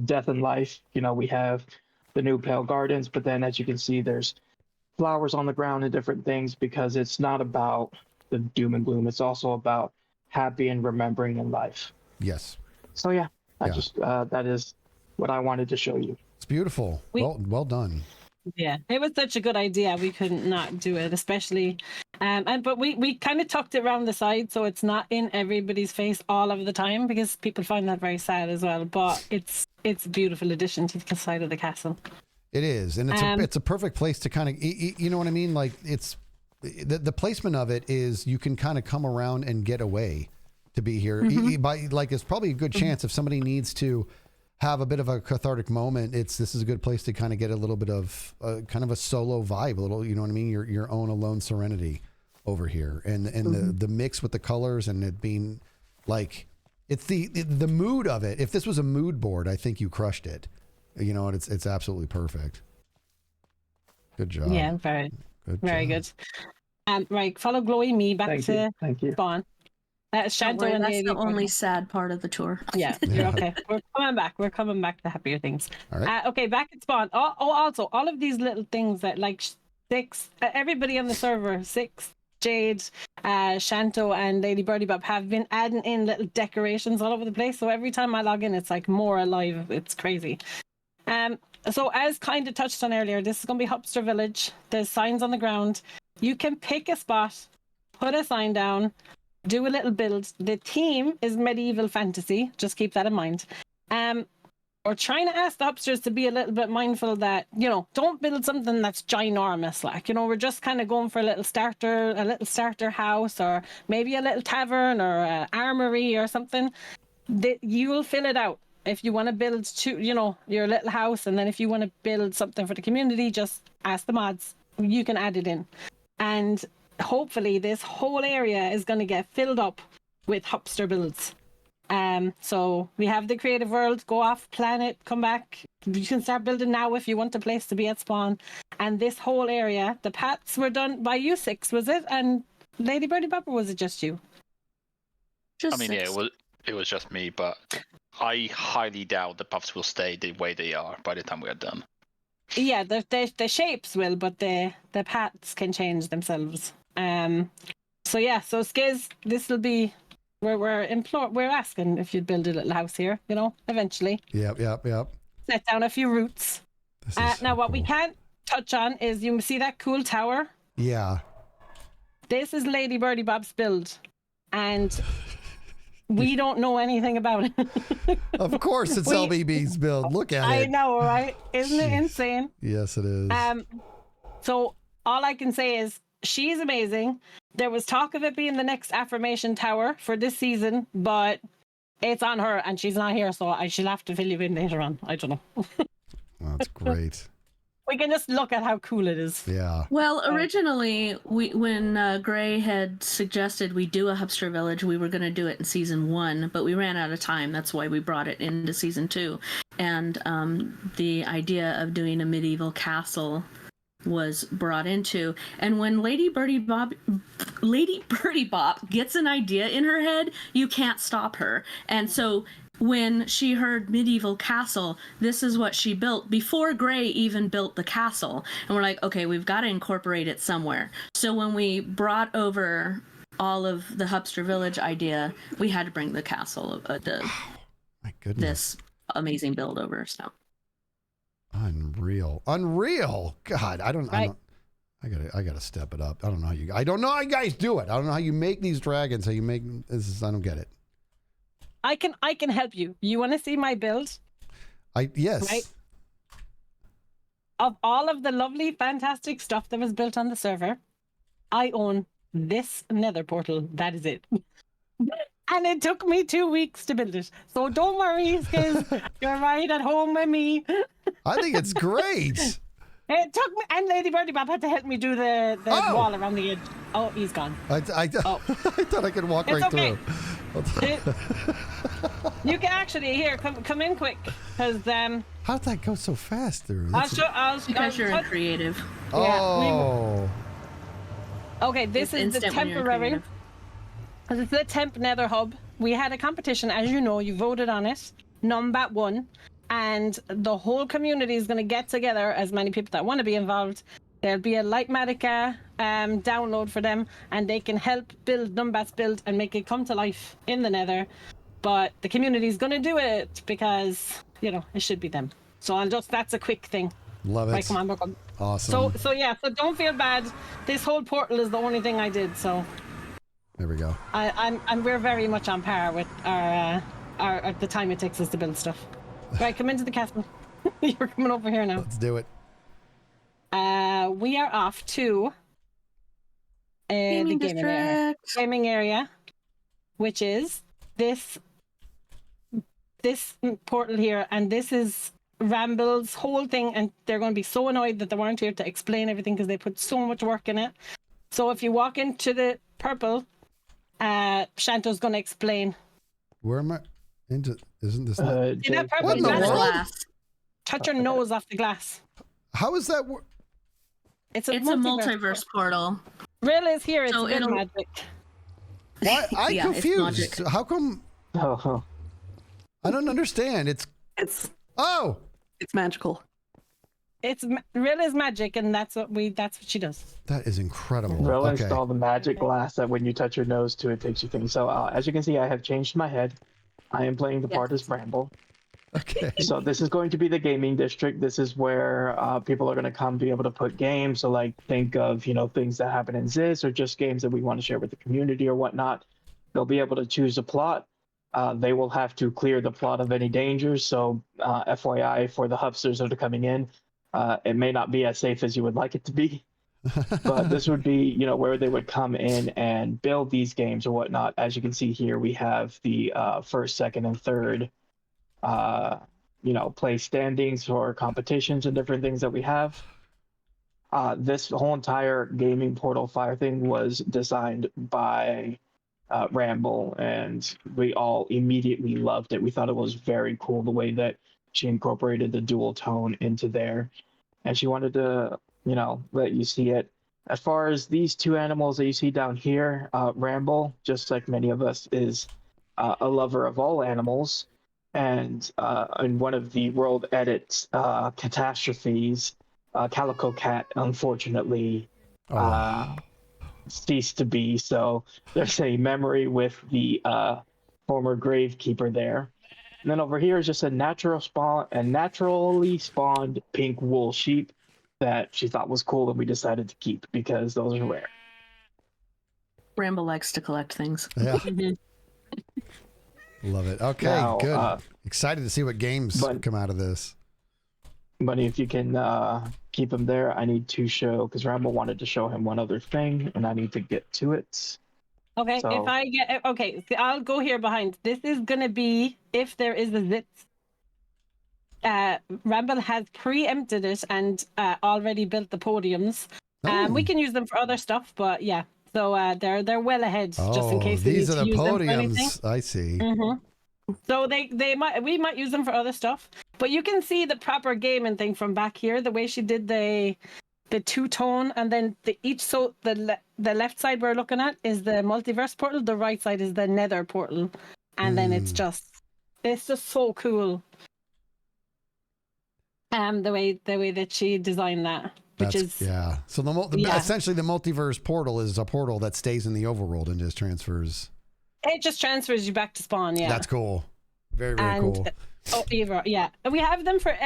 death and life. We have the new Pale Gardens, but then as you can see, there's flowers on the ground and different things because it's not about the doom and gloom. It's also about happy and remembering in life. Yes. So just that is what I wanted to show you. It's beautiful. Well done. Yeah, it was such a good idea. We couldn't not do it, especially, but we kind of tucked it around the side so it's not in everybody's face all of the time because people find that very sad as well. But it's a beautiful addition to the side of the castle. It is, and it's a perfect place to kind of, you know what I mean? Like it's the placement of it is you can kind of come around and get away to be here. It's probably a good chance if somebody needs to have a bit of a cathartic moment. This is a good place to kind of get a little bit of kind of a solo vibe, a little, you know what I mean? Your own alone serenity over here, and the mix with the colors and it being like it's the mood of it. If this was a mood board, I think you crushed it. You know, it's absolutely perfect. Good job. Yeah, very good. Right, follow Glowy me back to Thank you. spawn. Don't Shanto worry, and that's Lady the Birdie only Bop. sad part of the tour. Yeah, you're okay. We're coming back. We're coming back to happier things. All right. Okay, back at spawn. Also, all of these little things that like Six, everybody on the server, Six, Jade, Shanto, and Lady Birdie Bop have been adding in little decorations all over the place. So every time I log in, it's like more alive. It's crazy. So as kind of touched on earlier, this is going to be Hupster Village. There's signs on the ground. You can pick a spot, put a sign down, do a little build. The theme is medieval fantasy. Just keep that in mind. We're trying to ask the Hupsters to be a little bit mindful that, don't build something that's ginormous. Like, we're just kind of going for a little starter house, or maybe a little tavern or an armory or something. You will fill it out. If you want to build your little house, and then if you want to build something for the community, just ask the mods. You can add it in. And hopefully this whole area is going to get filled up with Hupster builds. So we have the creative world. Go off, plan it, come back. You can start building now if you want a place to be at spawn. And this whole area, the paths were done by you Six, was it? And Lady Birdie Bop, or was it just you? Just I mean, six. yeah, it was just me, but I highly doubt the puffs will stay the way they are by the time we are done. Yeah, the shapes will, but the paths can change themselves. So Skiz, this will be where we're asking if you'd build a little house here, eventually. Yep. Set down a few roots. This is Now, so what we cool. can't touch on is, you see that cool tower? Yeah. This is Lady Birdie Bop's build, and we don't know anything about it. Of course, it's LBB's build. Look at I it. know, right? Isn't it Jeez. insane? Yes, it is. So all I can say is she's amazing. There was talk of it being the next affirmation tower for this season, but it's on her and she's not here, so she'll have to fill you in later on. I don't know. That's great. We can just look at how cool it is. Yeah. Well, originally, when Gray had suggested we do a Hupster Village, we were going to do it in season 1, but we ran out of time. That's why we brought it into season 2. And the idea of doing a medieval castle was brought into. And when Lady Birdie Bop gets an idea in her head, you can't stop her. And so when she heard medieval castle, this is what she built before Gray even built the castle. And we're like, okay, we've got to incorporate it somewhere. So when we brought over all of the Hupster Village idea, we had to bring the castle, My goodness. this amazing build over. So Unreal. God, I gotta step it up. I don't know how you guys do it. I don't know how you make these dragons. How you make this? I don't get it. I can help you. You want to see my build? Yes. Right. Of all of the lovely, fantastic stuff that was built on the server, I own this nether portal. That is it. And it took me 2 weeks to build it. So don't worry, Skiz. You're right at home with me. I think it's great. It took me, and Lady Birdie Bop had to help me do the wall around the edge. Oh, he's gone. I thought I could walk It's right okay. through. You can actually come in quick, because How did that go so fast through? because you're in creative. Oh. Okay, this It's is the instant when you're temporary. creative. Because it's the temp nether hub. We had a competition, as you know, you voted on it. Numbat won. And the whole community is going to get together, as many people that want to be involved. There'll be a Lightmatica download for them, and they can help build Numbat's build and make it come to life in the nether. But the community is going to do it because, it should be them. So that's a quick thing. Love it. Right, come on, we're good. Awesome. So don't feel bad. This whole portal is the only thing I did, so There we go. we're very much on par with our the time it takes us to build stuff. Right, come into the castle. You're coming over here now. Let's do it. We are off to the gaming area, which is this portal here, and this is Ramble's whole thing, and they're going to be so annoyed that they weren't here to explain everything because they put so much work in it. So if you walk into the purple, Shanto's going to explain. Where am I? Isn't this? See that purple What in the glass? world? Glass. Touch your nose off the glass. How is that? It's a It's a multiverse portal. Real is here. It's So a bit it'll- magic. Why? I'm Yeah, it's confused. magic. How come? Oh, I don't understand. It's Oh, magical. It's real is magic, and that's what she does. that is incredible. we'll Okay. install the magic glass that when you touch your nose to it takes you things. So as you can see, I have changed my head. I am playing the part as Bramble. Okay. So this is going to be the gaming district. This is where people are going to come be able to put games. So like think of, things that happen in Ziz or just games that we want to share with the community or whatnot. They'll be able to choose a plot. They will have to clear the plot of any dangers. So FYI for the hubsters that are coming in, it may not be as safe as you would like it to be. But this would be, where they would come in and build these games or whatnot. As you can see here, we have the first, second, and third place standings for competitions and different things that we have. This whole entire gaming portal fire thing was designed by Ramble, and we all immediately loved it. We thought it was very cool the way that she incorporated the dual tone into there, and she wanted to, let you see it. As far as these two animals that you see down here, Ramble, just like many of us, is a lover of all animals. And in one of the world edits catastrophes, Calico Cat unfortunately ceased to be. So there's a memory with the former gravekeeper there. And then over here is just a naturally spawned pink wool sheep that she thought was cool and we decided to keep because those are rare. Rambo likes to collect things. Yeah. Love it. Okay, Now, good. Excited to see what games come out of this. But if you can keep him there, I need to show, because Rambo wanted to show him one other thing, and I need to get to it. Okay, So- if I get so I'll go here behind. This is gonna be if there is a Zitz. Ramble has preempted it and already built the podiums. We can use them for other stuff, but yeah. So they're well ahead, just in case these are the use them for anything. podiums. I see. So we might use them for other stuff, but you can see the proper gaming thing from back here. The way she did the two-tone, and then the left side we're looking at is the multiverse portal. The right side is the nether portal, and then it's just so cool. The way that she designed that, which is So essentially the multiverse portal is a portal that stays in the overworld and just transfers. It just transfers you back to spawn. Yeah, That's cool. Very cool. Yeah. And we have them for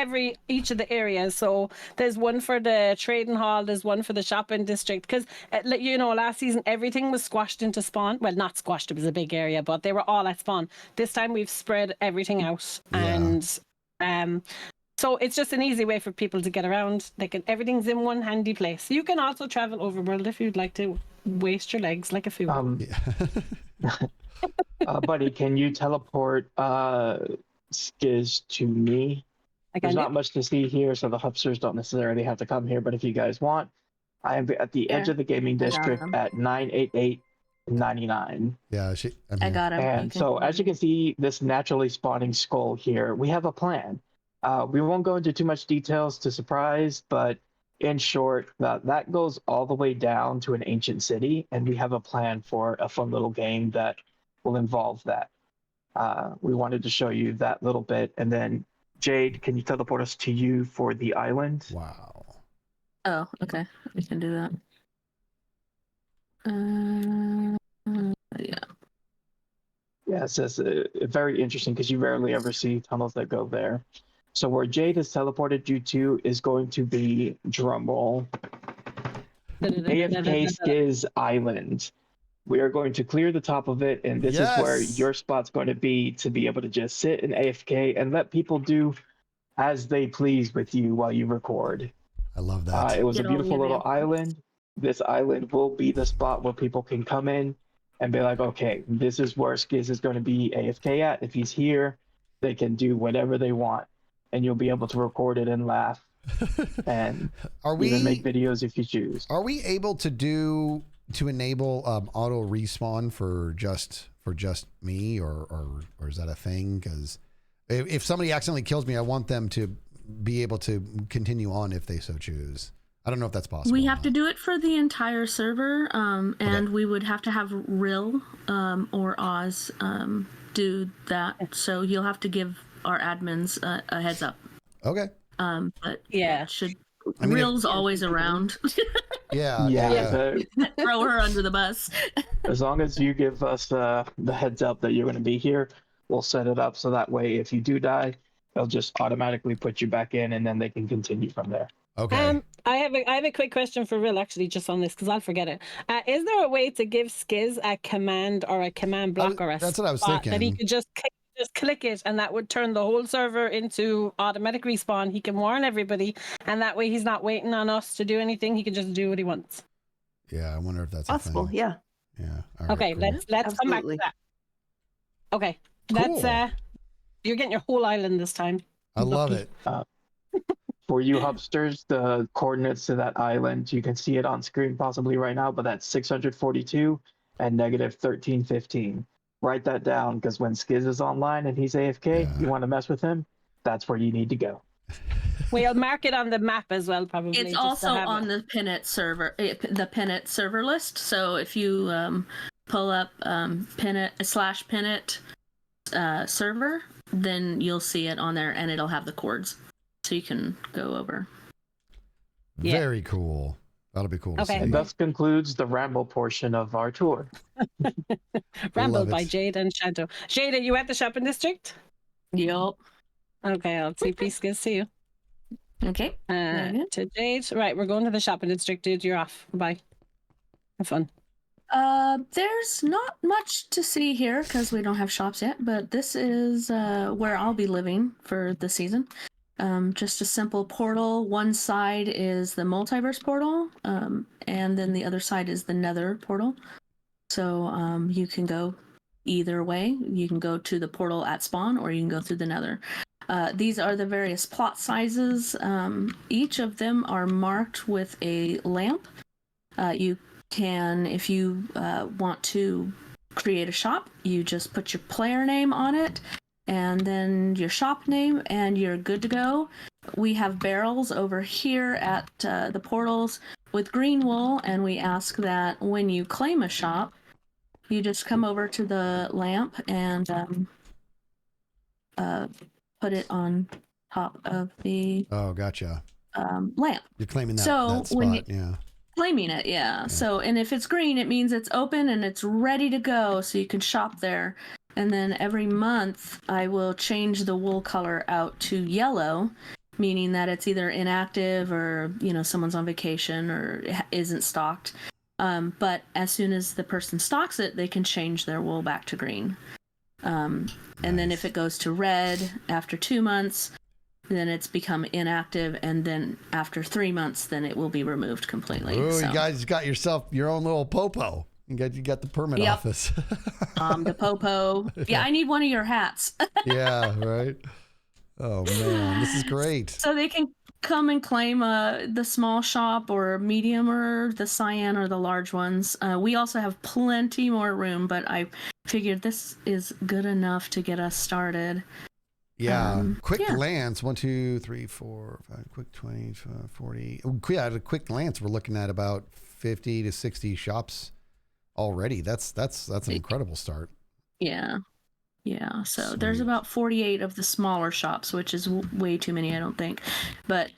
each of the areas. So there's one for the trading hall, there's one for the shopping district. Because, last season, everything was squashed into spawn. Well, not squashed, it was a big area, but they were all at spawn. This time we've spread everything out. Yeah. And so it's just an easy way for people to get around. Everything's in one handy place. You can also travel overworld if you'd like to waste your legs like a fool. Buddy, can you teleport Skiz to me? There's not much to see here, so the hubsters don't necessarily have to come here, but if you guys want, I am at the edge of the gaming district at 98899. Yeah, I got him. And so as you can see, this naturally spawning skull here, we have a plan. We won't go into too much details to surprise, but in short, that goes all the way down to an ancient city, and we have a plan for a fun little game that will involve that. We wanted to show you that little bit, and then Jade, can you teleport us to you for the island? Wow. Oh, okay. We can do that. Yeah. Yeah, it says very interesting because you rarely ever see tunnels that go there. So where Jade has teleported you to is going to be, drumroll, AFK Skiz Island. We are going to clear the top of it, and this is where your spot's going to be able to just sit in AFK and let people do as they please with you while you record. I love that. It was a beautiful little island. This island will be the spot where people can come in and be like, okay, this is where Skiz is going to be AFK at. If he's here, they can do whatever they want, and you'll be able to record it and laugh and even make videos if you choose. Are we able to enable auto respawn for just me, or is that a thing? Because if somebody accidentally kills me, I want them to be able to continue on if they so choose. I don't know if that's possible. We or have to not. do it for the entire server, and Okay. we would have to have Rill or Oz do that. So you'll have to give our admins a heads up. Okay. But Yeah. it should. I mean, Rill's always around. Yeah. Throw her under the bus. As long as you give us the heads up that you're going to be here, we'll set it up so that way if you do die, they'll just automatically put you back in, and then they can continue from there. Okay. I have a quick question for Will actually, just on this because I'll forget it. Is there a way to give Skizz a command or a command block or a that's what I was spot that he thinking. could just click it and that would turn the whole server into automatic respawn? He can warn everybody, and that way he's not waiting on us to do anything. He can just do what he wants. Yeah, I wonder if that's Possible, a thing. yeah. Yeah. All right, Okay, cool. let's come back to Absolutely. that. Okay, Cool. that's you're getting your whole island this time. I love it. For you hubsters, the coordinates to that island, you can see it on screen possibly right now, but that's 642 and negative 1315. Write that down, because when Skizz is online and he's AFK, Yeah. you want to mess with him, that's where you need to go. We'll mark it on the map as well, probably. It's just to also have on it. the Pinit server list. So if you pull up Pinit server, then you'll see it on there, and it'll have the chords, so you can go over. Yeah. Very cool. That'll be cool to Okay. see. And thus concludes the ramble portion of our tour. Ramble Love by it. Jade and Shadow. Jade, are you at the shopping district? Yup. Okay, I'll TP Skizz to you. Okay. Very good. To Jade. Right, we're going to the shopping district, dude. You're off. Bye. Have fun. There's not much to see here because we don't have shops yet, but this is where I'll be living for the season. Just a simple portal. One side is the multiverse portal, and then the other side is the nether portal. So you can go either way. You can go to the portal at spawn, or you can go through the nether. These are the various plot sizes. Each of them are marked with a lamp. You can, if you want to create a shop, you just put your player name on it and then your shop name, and you're good to go. We have barrels over here at the portals with green wool, and we ask that when you claim a shop, you just come over to the lamp and put it on top of the Oh, gotcha. lamp. You're claiming that, So, that spot. when you- Yeah. Claiming it, yeah. So, and if it's green, it means it's open and it's ready to go, so you can shop there. And then every month, I will change the wool color out to yellow, meaning that it's either inactive or, someone's on vacation or isn't stocked. But as soon as the person stocks it, they can change their wool back to green. And then if it goes to red after 2 months, then it's become inactive, and then after 3 months, then it will be removed completely. Oh, So, you guys got yourself your own little popo. You got the permit Yep. office. the popo. Yeah, I need one of your hats. Yeah, right. Oh man, this is great. So they can come and claim the small shop or medium or the cyan or the large ones. We also have plenty more room, but I figured this is good enough to get us started. Yeah, quick yeah. glance. 1, 2, 3, 4, 5. Quick 20, 40. Yeah, at a quick glance, we're looking at about 50 to 60 shops already. That's an incredible start. Yeah. So Sweet. there's about 48 of the smaller shops, which is way too many, I don't think. But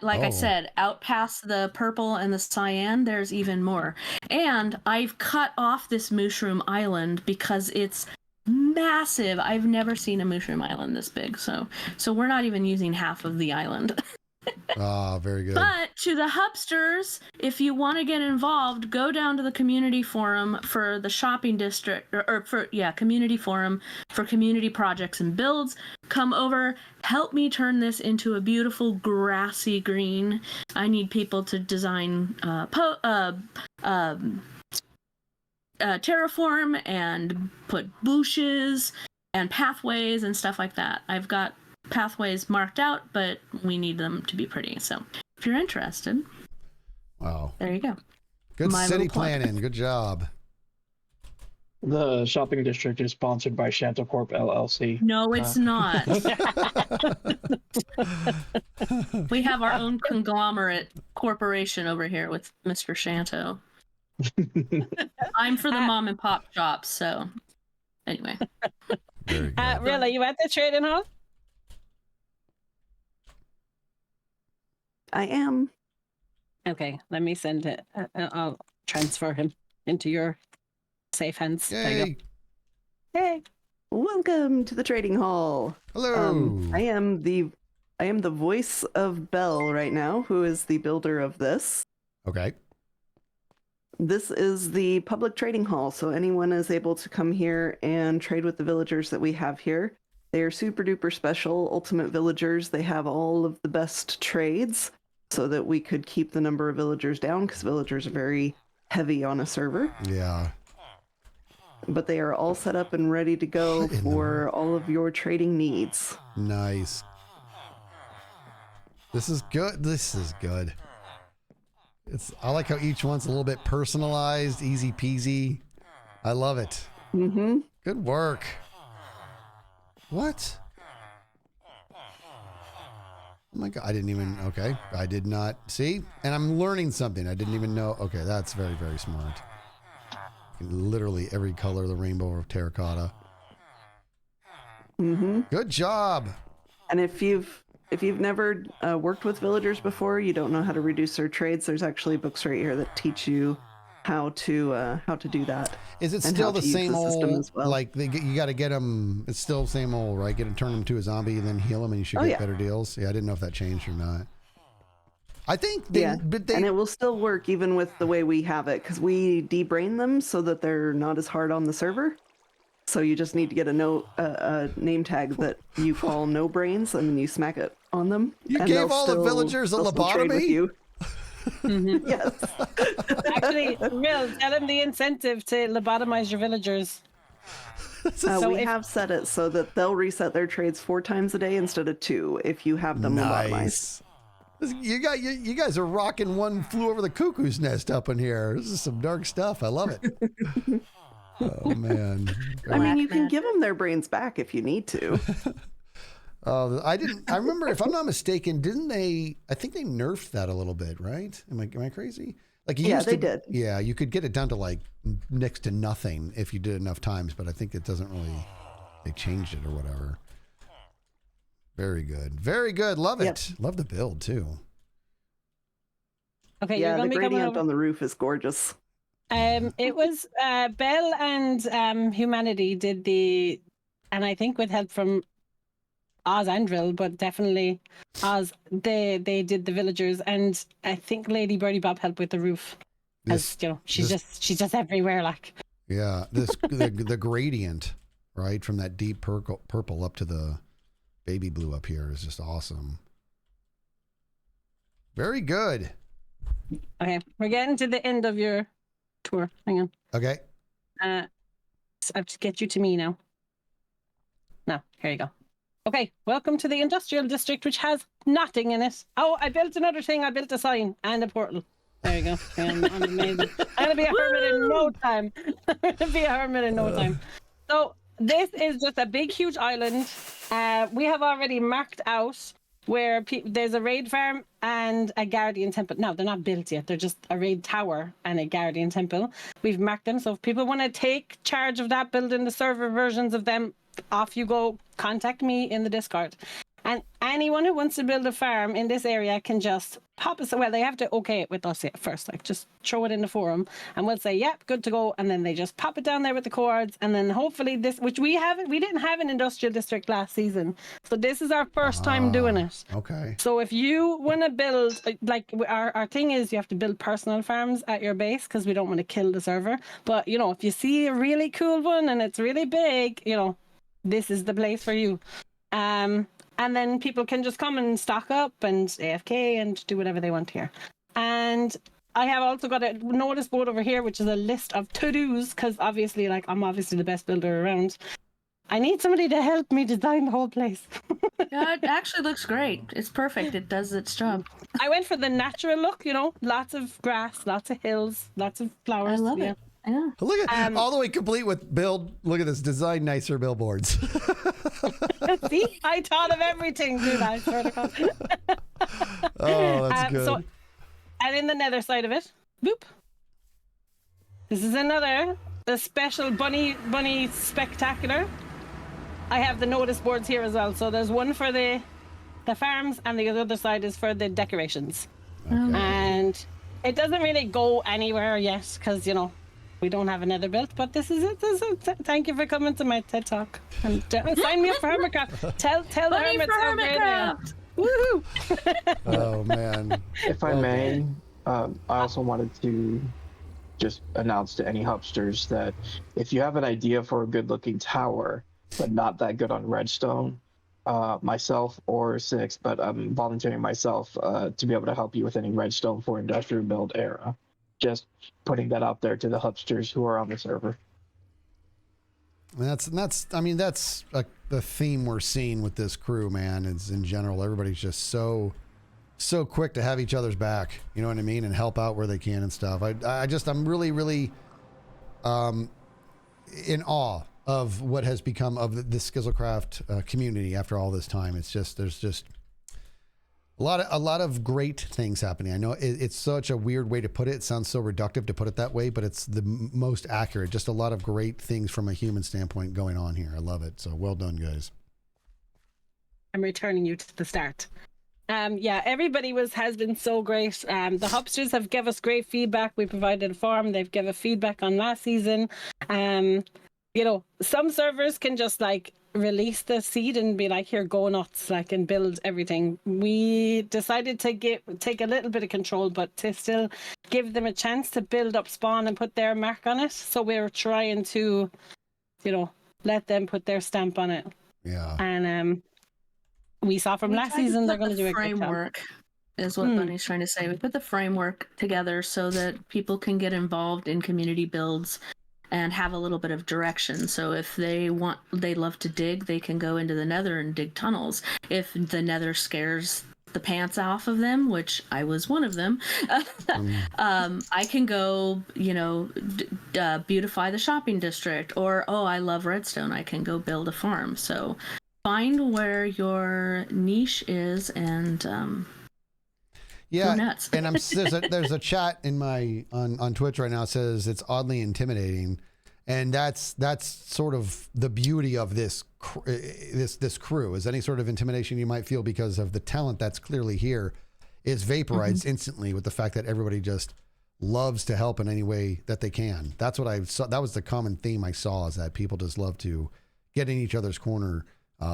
like I Oh. said, out past the purple and the cyan, there's even more. And I've cut off this mushroom island because it's massive. I've never seen a mushroom island this big. So we're not even using half of the island. Ah, very good. But to the hubsters, if you want to get involved, go down to the community forum for the shopping district, community forum for community projects and builds. Come over, help me turn this into a beautiful grassy green. I need people to design terraform and put bushes and pathways and stuff like that. I've got pathways marked out, but we need them to be pretty. So if you're interested, Wow. there you go. Good My city little plug. planning. Good job. The shopping district is sponsored by Shanto Corp LLC. No, it's not. We have our own conglomerate corporation over here with Mr. Shanto. I'm for the mom and pop shops, so anyway. Very good. Really, you at the trading hall? I am. Okay, let me send it. I'll transfer him into your safe hands. There you Yay. go. Hey. Welcome to the trading hall. Hello. I am the voice of Belle right now, who is the builder of this. Okay. This is the public trading hall, so anyone is able to come here and trade with the villagers that we have here. They are super duper special, ultimate villagers. They have all of the best trades so that we could keep the number of villagers down, because villagers are very heavy on a server. Yeah. But they are all set up and ready to go for all of your trading needs. Nice. This is good. This is good. I like how each one's a little bit personalized, easy peasy. I love it. Mm-hmm. Good work. What? Oh my God, I didn't even, okay. I did not, see? And I'm learning something. I didn't even know. Okay, that's very, very smart. Literally every color of the rainbow of terracotta. Mm-hmm. Good job. And if you've never worked with villagers before, you don't know how to reduce their trades, there's actually books right here that teach you how to do that. Is it and still how the to use same the system old, as well. like you got to get them, it's still the same old, right? Turn them to a zombie and then heal them and you should get better deals. Yeah, I didn't know if that changed or not. I think and it will still work even with the way we have it, because we debrain them so that they're not as hard on the server. So you just need to get a name tag that you call no brains, and then you smack it on them. You and gave all the villagers a they'll still trade with lobotomy? you. Mm-hmm. Yes. Actually, Will, tell them the incentive to lobotomize your villagers. We have set it so that they'll reset their trades 4 times a day instead of 2 if you have them lobotomized. Nice. You guys are rocking one flew over the cuckoo's nest up in here. This is some dark stuff. I love it. Oh man. I mean, you can give them their brains back if you need to. I remember, if I'm not mistaken, didn't they? I think they nerfed that a little bit, right? Am I crazy? Like they did. Yeah, you could get it down to like next to nothing if you did enough times, but I think it doesn't really. They changed it or whatever. Very good. Very good. Love it. Yep. Love the build too. Okay, Yeah, you're the gonna be coming gradient over. on the roof is gorgeous. It was Belle and Humanity did the, and I think with help from Oz and Drill, but definitely Oz, they did the villagers, and I think Lady Birdie Bob helped with the roof. As you know, she's just everywhere, like. Yeah, the gradient, right, from that deep purple up to the baby blue up here is just awesome. Very good. Okay, we're getting to the end of your tour. Hang on. Okay. I have to get you to me now. No, here you go. Okay, welcome to the industrial district, which has nothing in it. Oh, I built another thing. I built a sign and a portal. There you go. I'm amazing. I'm gonna be a hermit in no time. I'm gonna be a hermit in no time. So this is just a big, huge island. We have already marked out where there's a raid farm and a guardian temple. No, they're not built yet. They're just a raid tower and a guardian temple. We've marked them. So if people want to take charge of that, building the server versions of them, off you go. Contact me in the Discord. And anyone who wants to build a farm in this area can just pop us. Well, they have to okay it with us first. Like, just throw it in the forum, and we'll say, "Yep, good to go." And then they just pop it down there with the cords, and then hopefully this, which we didn't have an industrial district last season, so this is our first time doing it. Okay. So if you want to build, like our thing is, you have to build personal farms at your base because we don't want to kill the server. But you know, if you see a really cool one and it's really big, you know, this is the place for you. And then people can just come and stock up and AFK and do whatever they want here. And I have also got a notice board over here, which is a list of to-dos, because obviously, like, I'm obviously the best builder around. I need somebody to help me design the whole place. Yeah, it actually looks great. It's perfect. It does its job. I went for the natural look, you know, lots of grass, lots of hills, lots of flowers. I love yeah. it. Yeah. Look at all the way complete with build. Look at this, design nicer billboards. See, I thought of everything, dude. I swear to God. Oh, that's good. So, and in the nether side of it, boop. This is the special bunny spectacular. I have the notice boards here as well. So there's one for the farms, and the other side is for the decorations. Okay. And it doesn't really go anywhere yet because, you know, we don't have another built, but this is it. Thank you for coming to my TED Talk. And sign me up for Hermitcraft. Tell the Money hermits for how great I am. Hermitcraft. Woohoo! Oh man. If I may, I also wanted to just announce to any hubsters that if you have an idea for a good-looking tower, but not that good on redstone, myself or Six, but I'm volunteering myself to be able to help you with any redstone for industrial build era. Just putting that out there to the hubsters who are on the server. That's the theme we're seeing with this crew, man. It's in general, everybody's just so quick to have each other's back, you know what I mean, and help out where they can and stuff. I'm really in awe of what has become of the Skizzlecraft community after all this time. It's just, there's just a lot of great things happening. I know it's such a weird way to put it. It sounds so reductive to put it that way, but it's the most accurate. Just a lot of great things from a human standpoint going on here. I love it. So well done, guys. I'm returning you to the start. Yeah, everybody has been so great. The hubsters have given us great feedback. We provided a forum. They've given feedback on last season. You know, some servers can just like release the seed and be like, here, go nuts, like, and build everything. We decided to take a little bit of control, but to still give them a chance to build up spawn and put their mark on it. So we're trying to, you know, let them put their stamp on it. Yeah. And we saw from last season they're going to do a great job. Framework is what Bunny's trying to say. We put the framework together so that people can get involved in community builds and have a little bit of direction. So if they love to dig, they can go into the nether and dig tunnels. If the nether scares the pants off of them, which I was one of them, I can go, you know, beautify the shopping district, or, oh, I love redstone, I can go build a farm. So find where your niche is and yeah, nuts. and there's a chat in my on Twitch right now that says it's oddly intimidating, and that's sort of the beauty of this crew. Is any sort of intimidation you might feel because of the talent that's clearly here is vaporized instantly with the fact that everybody just loves to help in any way that they can. That's what I saw. That was the common theme I saw, is that people just love to get in each other's corner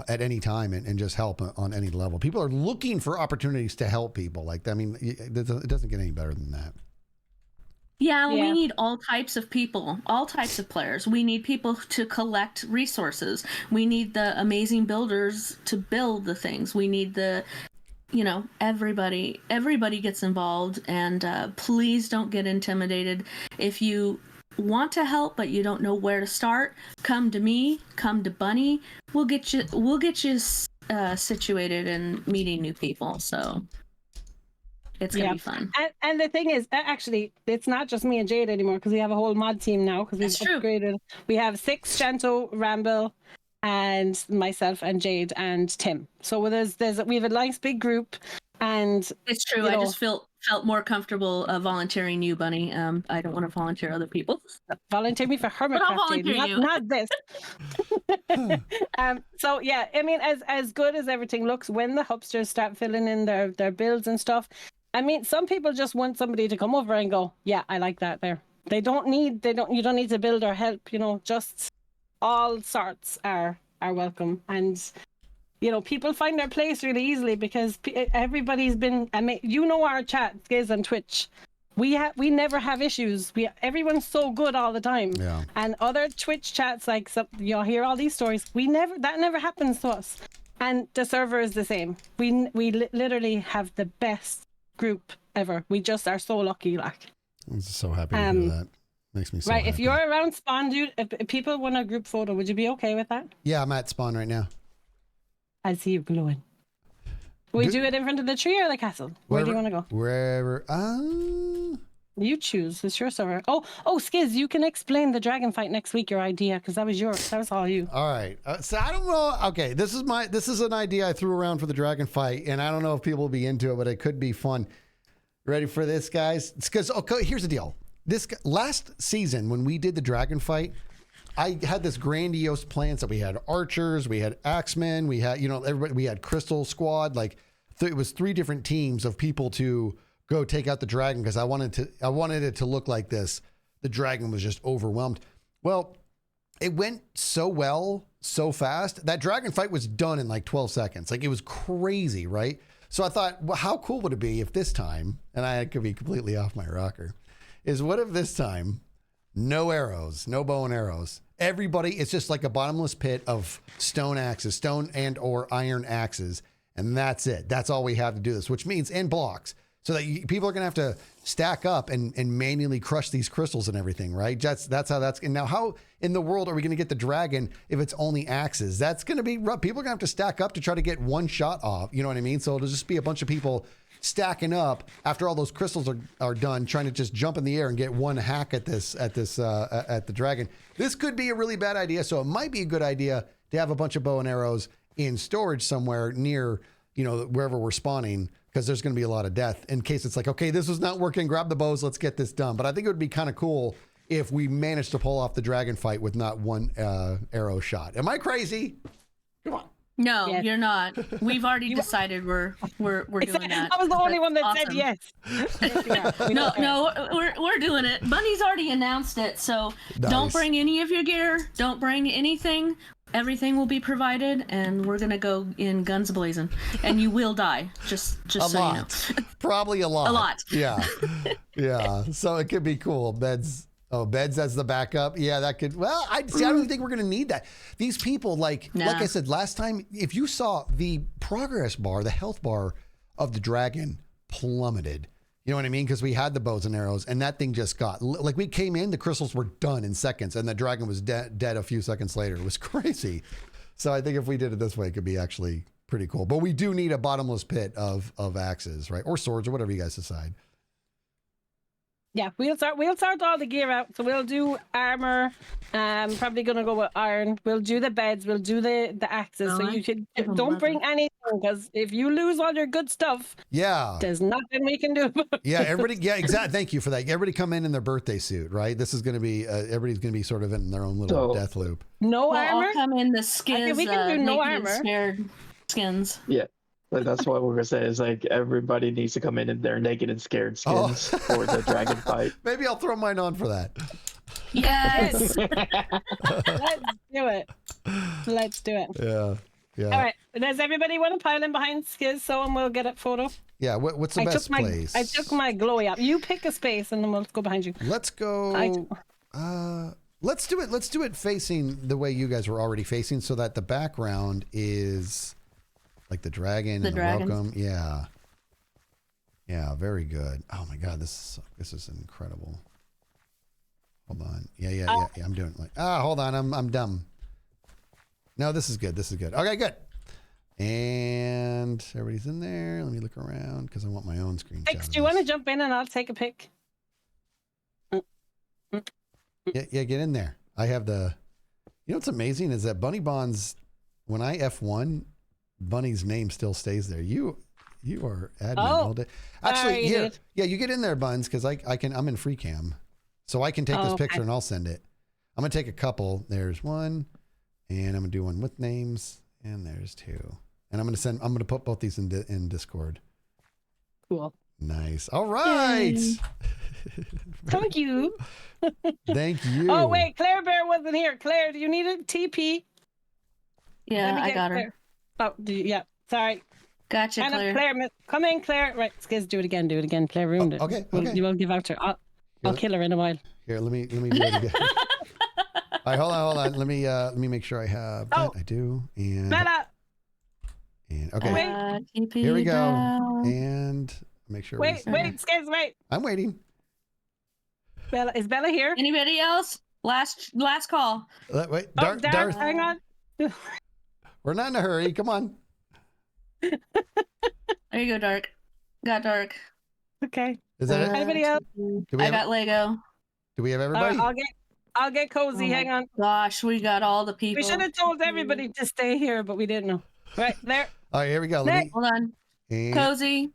at any time and just help on any level. People are looking for opportunities to help people. Like, I mean, it doesn't get any better than that. Yeah, we need all types of people, all types of players. We need people to collect resources. We need the amazing builders to build the things. We need everybody gets involved, and please don't get intimidated. If you want to help but you don't know where to start, come to me, come to Bunny. We'll get you situated and meeting new people. So it's gonna be fun. And the thing is, actually, it's not just me and Jade anymore, because we have a whole mod team now, because we've upgraded. We have Six, Shanto, Ramble, and myself and Jade and Tim. So we have a nice big group. And it's true. I just felt more comfortable volunteering you, Bunny. I don't want to volunteer other people. Volunteer me for Hermitcraft, not this. So yeah, I mean, as good as everything looks, when the hubsters start filling in their builds and stuff, I mean, some people just want somebody to come over and go, yeah, I like that there. You don't need to build or help, just all sorts are welcome. And people find their place really easily because everybody's been, our chat, Skiz and Twitch. We never have issues. Everyone's so good all the time. Yeah. And other Twitch chats, like, you'll hear all these stories. That never happens to us. And the server is the same. We literally have the best group ever. We just are so lucky, like. I'm so happy to hear that. Makes me so happy. If you're around Spawn, dude, if people want a group photo, would you be okay with that? Yeah, I'm at Spawn right now. I see you glowing. We do it in front of the tree or the castle? Where do you want to go? Wherever. You choose. It's your server. Oh, Skiz, you can explain the dragon fight next week. Your idea, because that was yours. That was all you. All right. So I don't know. Okay, this is an idea I threw around for the dragon fight, and I don't know if people will be into it, but it could be fun. Ready for this, guys? It's because here's the deal. Last season when we did the dragon fight, I had this grandiose plans that we had archers, we had axemen, we had everybody, we had crystal squad. Like it was 3 different teams of people to go take out the dragon because I wanted it to look like this. The dragon was just overwhelmed. Well, it went so well, so fast. That dragon fight was done in like 12 seconds. Like it was crazy, right? So I thought, well, how cool would it be if this time, and I could be completely off my rocker, is what if this time, no arrows, no bow and arrows. Everybody, it's just like a bottomless pit of stone axes, stone and or iron axes. And that's it. That's all we have to do this, which means, and blocks. So that people are going to have to stack up and manually crush these crystals and everything, right? That's how that's. And now, how in the world are we going to get the dragon if it's only axes? That's going to be rough. People are going to have to stack up to try to get one shot off. You know what I mean? So it'll just be a bunch of people stacking up after all those crystals are done, trying to just jump in the air and get one hack at the dragon. This could be a really bad idea. So it might be a good idea to have a bunch of bow and arrows in storage somewhere near, wherever we're spawning, because there's going to be a lot of death in case it's like, okay, this was not working. Grab the bows. Let's get this done. But I think it would be kind of cool if we managed to pull off the dragon fight with not one arrow shot. Am I crazy? Come on. No, Yes. you're not. We've already decided we're doing that. I was the only one that Awesome. said yes. No, we're doing it. Bunny's already announced it, so Nice. don't bring any of your gear. Don't bring anything. Everything will be provided, and we're gonna go in guns blazing. And you will die. Just A so lot. you know. Probably a lot. A lot. Yeah. Yeah. So it could be cool. Beds as the backup. Yeah, that could. Well, I don't even think we're going to need that. These people, like I said last time, if you saw the progress bar, the health bar of the dragon plummeted. You know what I mean? Because we had the bows and arrows, and that thing just got like we came in, the crystals were done in seconds, and the dragon was dead a few seconds later. It was crazy. So I think if we did it this way, it could be actually pretty cool. But we do need a bottomless pit of axes, right, or swords, or whatever you guys decide. Yeah, we'll sort all the gear out. So we'll do armor. Probably gonna go with iron. We'll do the beds. We'll do the axes. So you should don't bring anything, because if you lose all your good stuff, there's nothing we can do. Yeah, everybody. Yeah, exactly. Thank you for that. Everybody come in their birthday suit, right? This is going to be everybody's going to be sort of in their own little death loop. No armor. I'll come in the skins. We can do no naked and armor. scared skins. Yeah. But that's what we're gonna say is like everybody needs to come in their naked and scared skins for the dragon fight. Maybe I'll throw mine on for that. Yes. Let's do it. Yeah. Yeah. All right. Does everybody want to pile in behind Skiz so and we'll get a photo? Yeah. What's the best place? I took my glowy up. You pick a space and then we'll go behind you. Let's go. Let's do it. Let's do it facing the way you guys were already facing, so that the background is like the dragon and the welcome. Yeah. Yeah. Very good. Oh my God. This is incredible. Hold on. Yeah. I'm doing it like, hold on. I'm dumb. No, this is good. This is good. Okay, good. And everybody's in there. Let me look around because I want my own screen. Do you want to jump in and I'll take a pic? Yeah, get in there. I have what's amazing is that Bunny Bonds, when I F1, Bunny's name still stays there. You are admin all day. Actually, here. Yeah, you get in there, Buns, because I'm in free cam. So I can take this picture and I'll send it. I'm gonna take a couple. There's one, and I'm gonna do one with names, and there's two. And I'm gonna put both these in Discord. Cool. Nice. All right. Thank you. Thank you. Oh wait, Claire Bear wasn't here. Claire, do you need a TP? Yeah, I got her. Oh, yeah. Sorry. Gotcha, Claire. Claire. Come in, Claire. Right, Skiz, do it again. Claire ruined it. Okay. You won't give out to her. I'll kill her in a while. Here, let me do it again. All right, hold on. Let me make sure I have that. I do. And Bella. And okay. Here we go. And make sure. Wait, Skiz, wait. I'm waiting. Bella, is Bella here? Anybody else? Last call. Wait, Darth, hang on. We're not in a hurry. Come on. There you go, Dark. Got Dark. Okay. Is that it? Anybody else? Do we I have, got Lego. do we have All everybody? right, I'll get cozy. Oh my Hang on. Gosh, we got all the people. We should have told everybody to stay here, but we didn't know. Right there. All right, here we go. Next. Hold on. And- Cozy.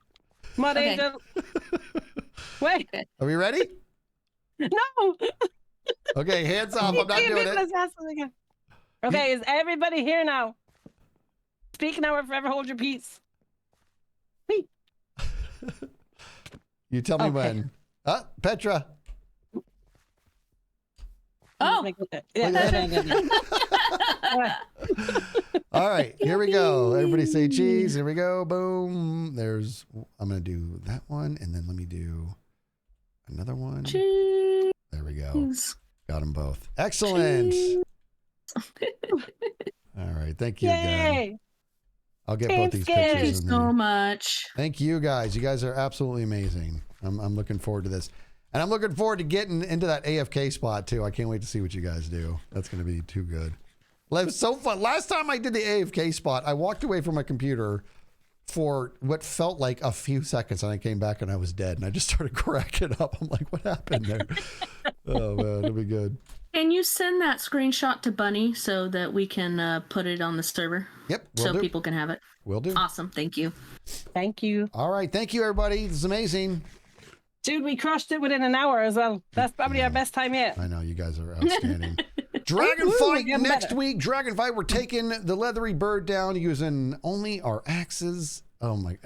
Mud Okay. Angel. Wait. are we ready? No. Okay, hands off. I'm not doing it. Let's ask them again. Okay, is everybody here now? Speak now or forever hold your peace. Wait. You tell me Okay. when. Petra. Oh. Yeah. All right, here we go. Everybody say cheese. Here we go. Boom. I'm going to do that one. And then let me do another one. Cheese. There we go. Got them both. Excellent. All right. Thank you again. Yay. I'll get Thanks, both these guys. Thank you pictures in so there. much. Thank you guys. You guys are absolutely amazing. I'm looking forward to this. And I'm looking forward to getting into that AFK spot too. I can't wait to see what you guys do. That's going to be too good. It's so fun. Last time I did the AFK spot, I walked away from my computer for what felt like a few seconds, and I came back and I was dead. And I just started cracking up. I'm like, what happened there? Oh man, it'll be good. Can you send that screenshot to Bunny so that we can put it on the server? Yep, So people can have it. Will do. Awesome. Thank you. Thank you. All right. Thank you, everybody. This is amazing. Dude, we crushed it within an hour as well. That's probably our best time yet. I know you guys are outstanding. Dragon Woo, fight getting next better. week. Dragon fight. We're taking the leathery bird down using only our axes. Oh my,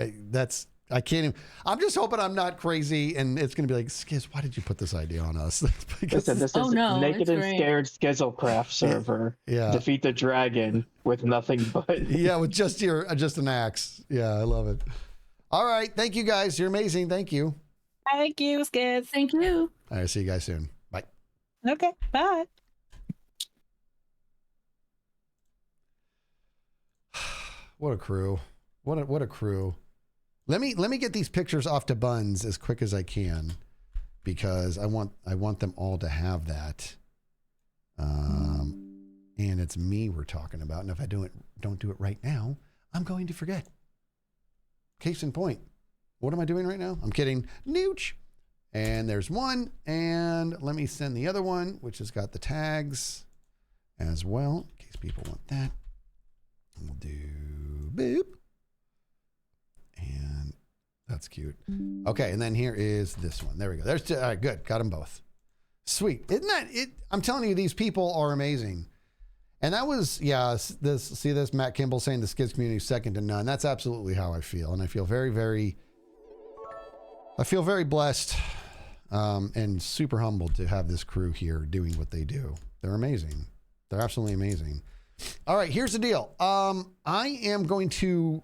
I can't even. I'm just hoping I'm not crazy and it's going to be like, Skizz, why did you put this idea on us? Because, Listen, this Oh, is no, naked it's and great. scared Skizzlecraft server. Yeah. Defeat the dragon with nothing but. yeah, with just an axe. Yeah, I love it. All right. Thank you guys. You're amazing. Thank you. Thank you, Skiz. Thank you. All right. See you guys soon. Bye. Okay, bye. What a crew. What a crew. Let me get these pictures off to Buns as quick as I can because I want them all to have that. And it's me we're talking about. And if I don't do it right now, I'm going to forget. Case in point. What am I doing right now? I'm kidding. Nooch. And there's one. And let me send the other one, which has got the tags as well, in case people want that. We'll do boop. And that's cute. Okay, and then here is this one. There we go. There's all right, good. Got them both. Sweet. Isn't that it? I'm telling you, these people are amazing. And that was, yeah, this Matt Kimball saying the Skiz community is second to none. That's absolutely how I feel. And I feel very, very blessed and super humbled to have this crew here doing what they do. They're amazing. They're absolutely amazing. All right, here's the deal. We're going to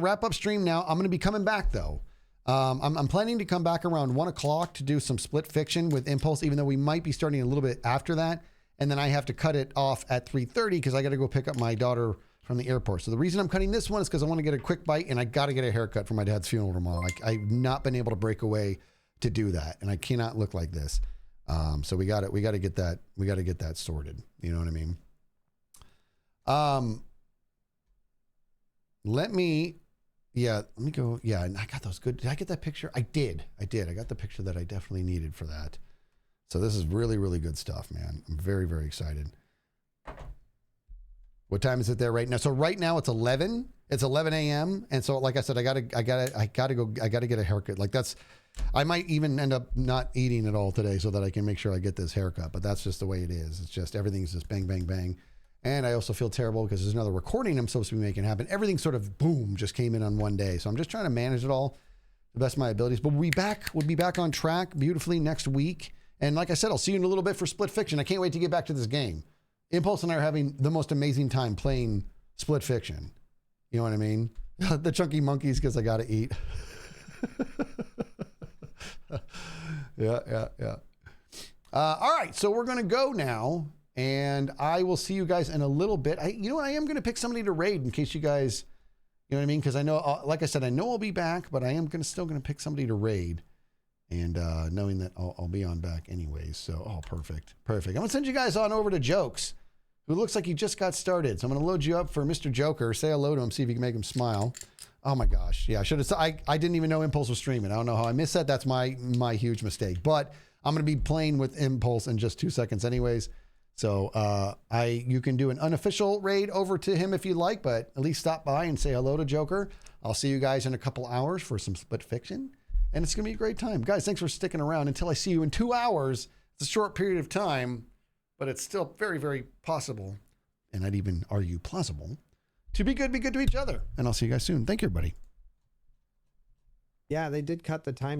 wrap up stream now. I'm going to be coming back though. I'm planning to come back around 1 o'clock to do some split fiction with Impulse, even though we might be starting a little bit after that. And then I have to cut it off at 3:30 because I got to go pick up my daughter from the airport. So the reason I'm cutting this one is because I want to get a quick bite and I got to get a haircut for my dad's funeral tomorrow. I've not been able to break away to do that, and I cannot look like this. So we got to get that. We got to get that sorted. You know what I mean? Let me go. Yeah, and I got those good. Did I get that picture? I did. I got the picture that I definitely needed for that. So this is really, really good stuff, man. I'm very, very excited. What time is it there right now? So right now it's 11. It's 11 a.m. And so, like I said, I gotta get a haircut. Like I might even end up not eating at all today so that I can make sure I get this haircut. But that's just the way it is. It's just everything's just bang, bang, bang. And I also feel terrible because there's another recording I'm supposed to be making happen. Everything sort of boom just came in on one day. So I'm just trying to manage it all to the best of my abilities. But we'll be back on track beautifully next week. And like I said, I'll see you in a little bit for Split Fiction. I can't wait to get back to this game. Impulse and I are having the most amazing time playing Split Fiction. You know what I mean? The chunky monkeys because I got to eat. Yeah. All right, so we're going to go now, and I will see you guys in a little bit. You know what? I am going to pick somebody to raid in case you guys, you know what I mean? Because I know, like I said, I know I'll be back, but I am still going to pick somebody to raid. And knowing that I'll be on back anyways. So, perfect. I'm going to send you guys on over to Jokes, who looks like he just got started. So I'm going to load you up for Mr. Joker. Say hello to him, see if you can make him smile. Oh my gosh. Yeah, I should have. I didn't even know Impulse was streaming. I don't know how I missed that. That's my huge mistake. But I'm going to be playing with Impulse in just 2 seconds anyways. So you can do an unofficial raid over to him if you like, but at least stop by and say hello to Joker. I'll see you guys in a couple hours for some Split Fiction. And it's going to be a great time. Guys, thanks for sticking around until I see you in 2 hours. It's a short period of time, but it's still very, very possible, and I'd even argue plausible, to be good to each other. And I'll see you guys soon. Thank you, everybody. Yeah, they did cut the time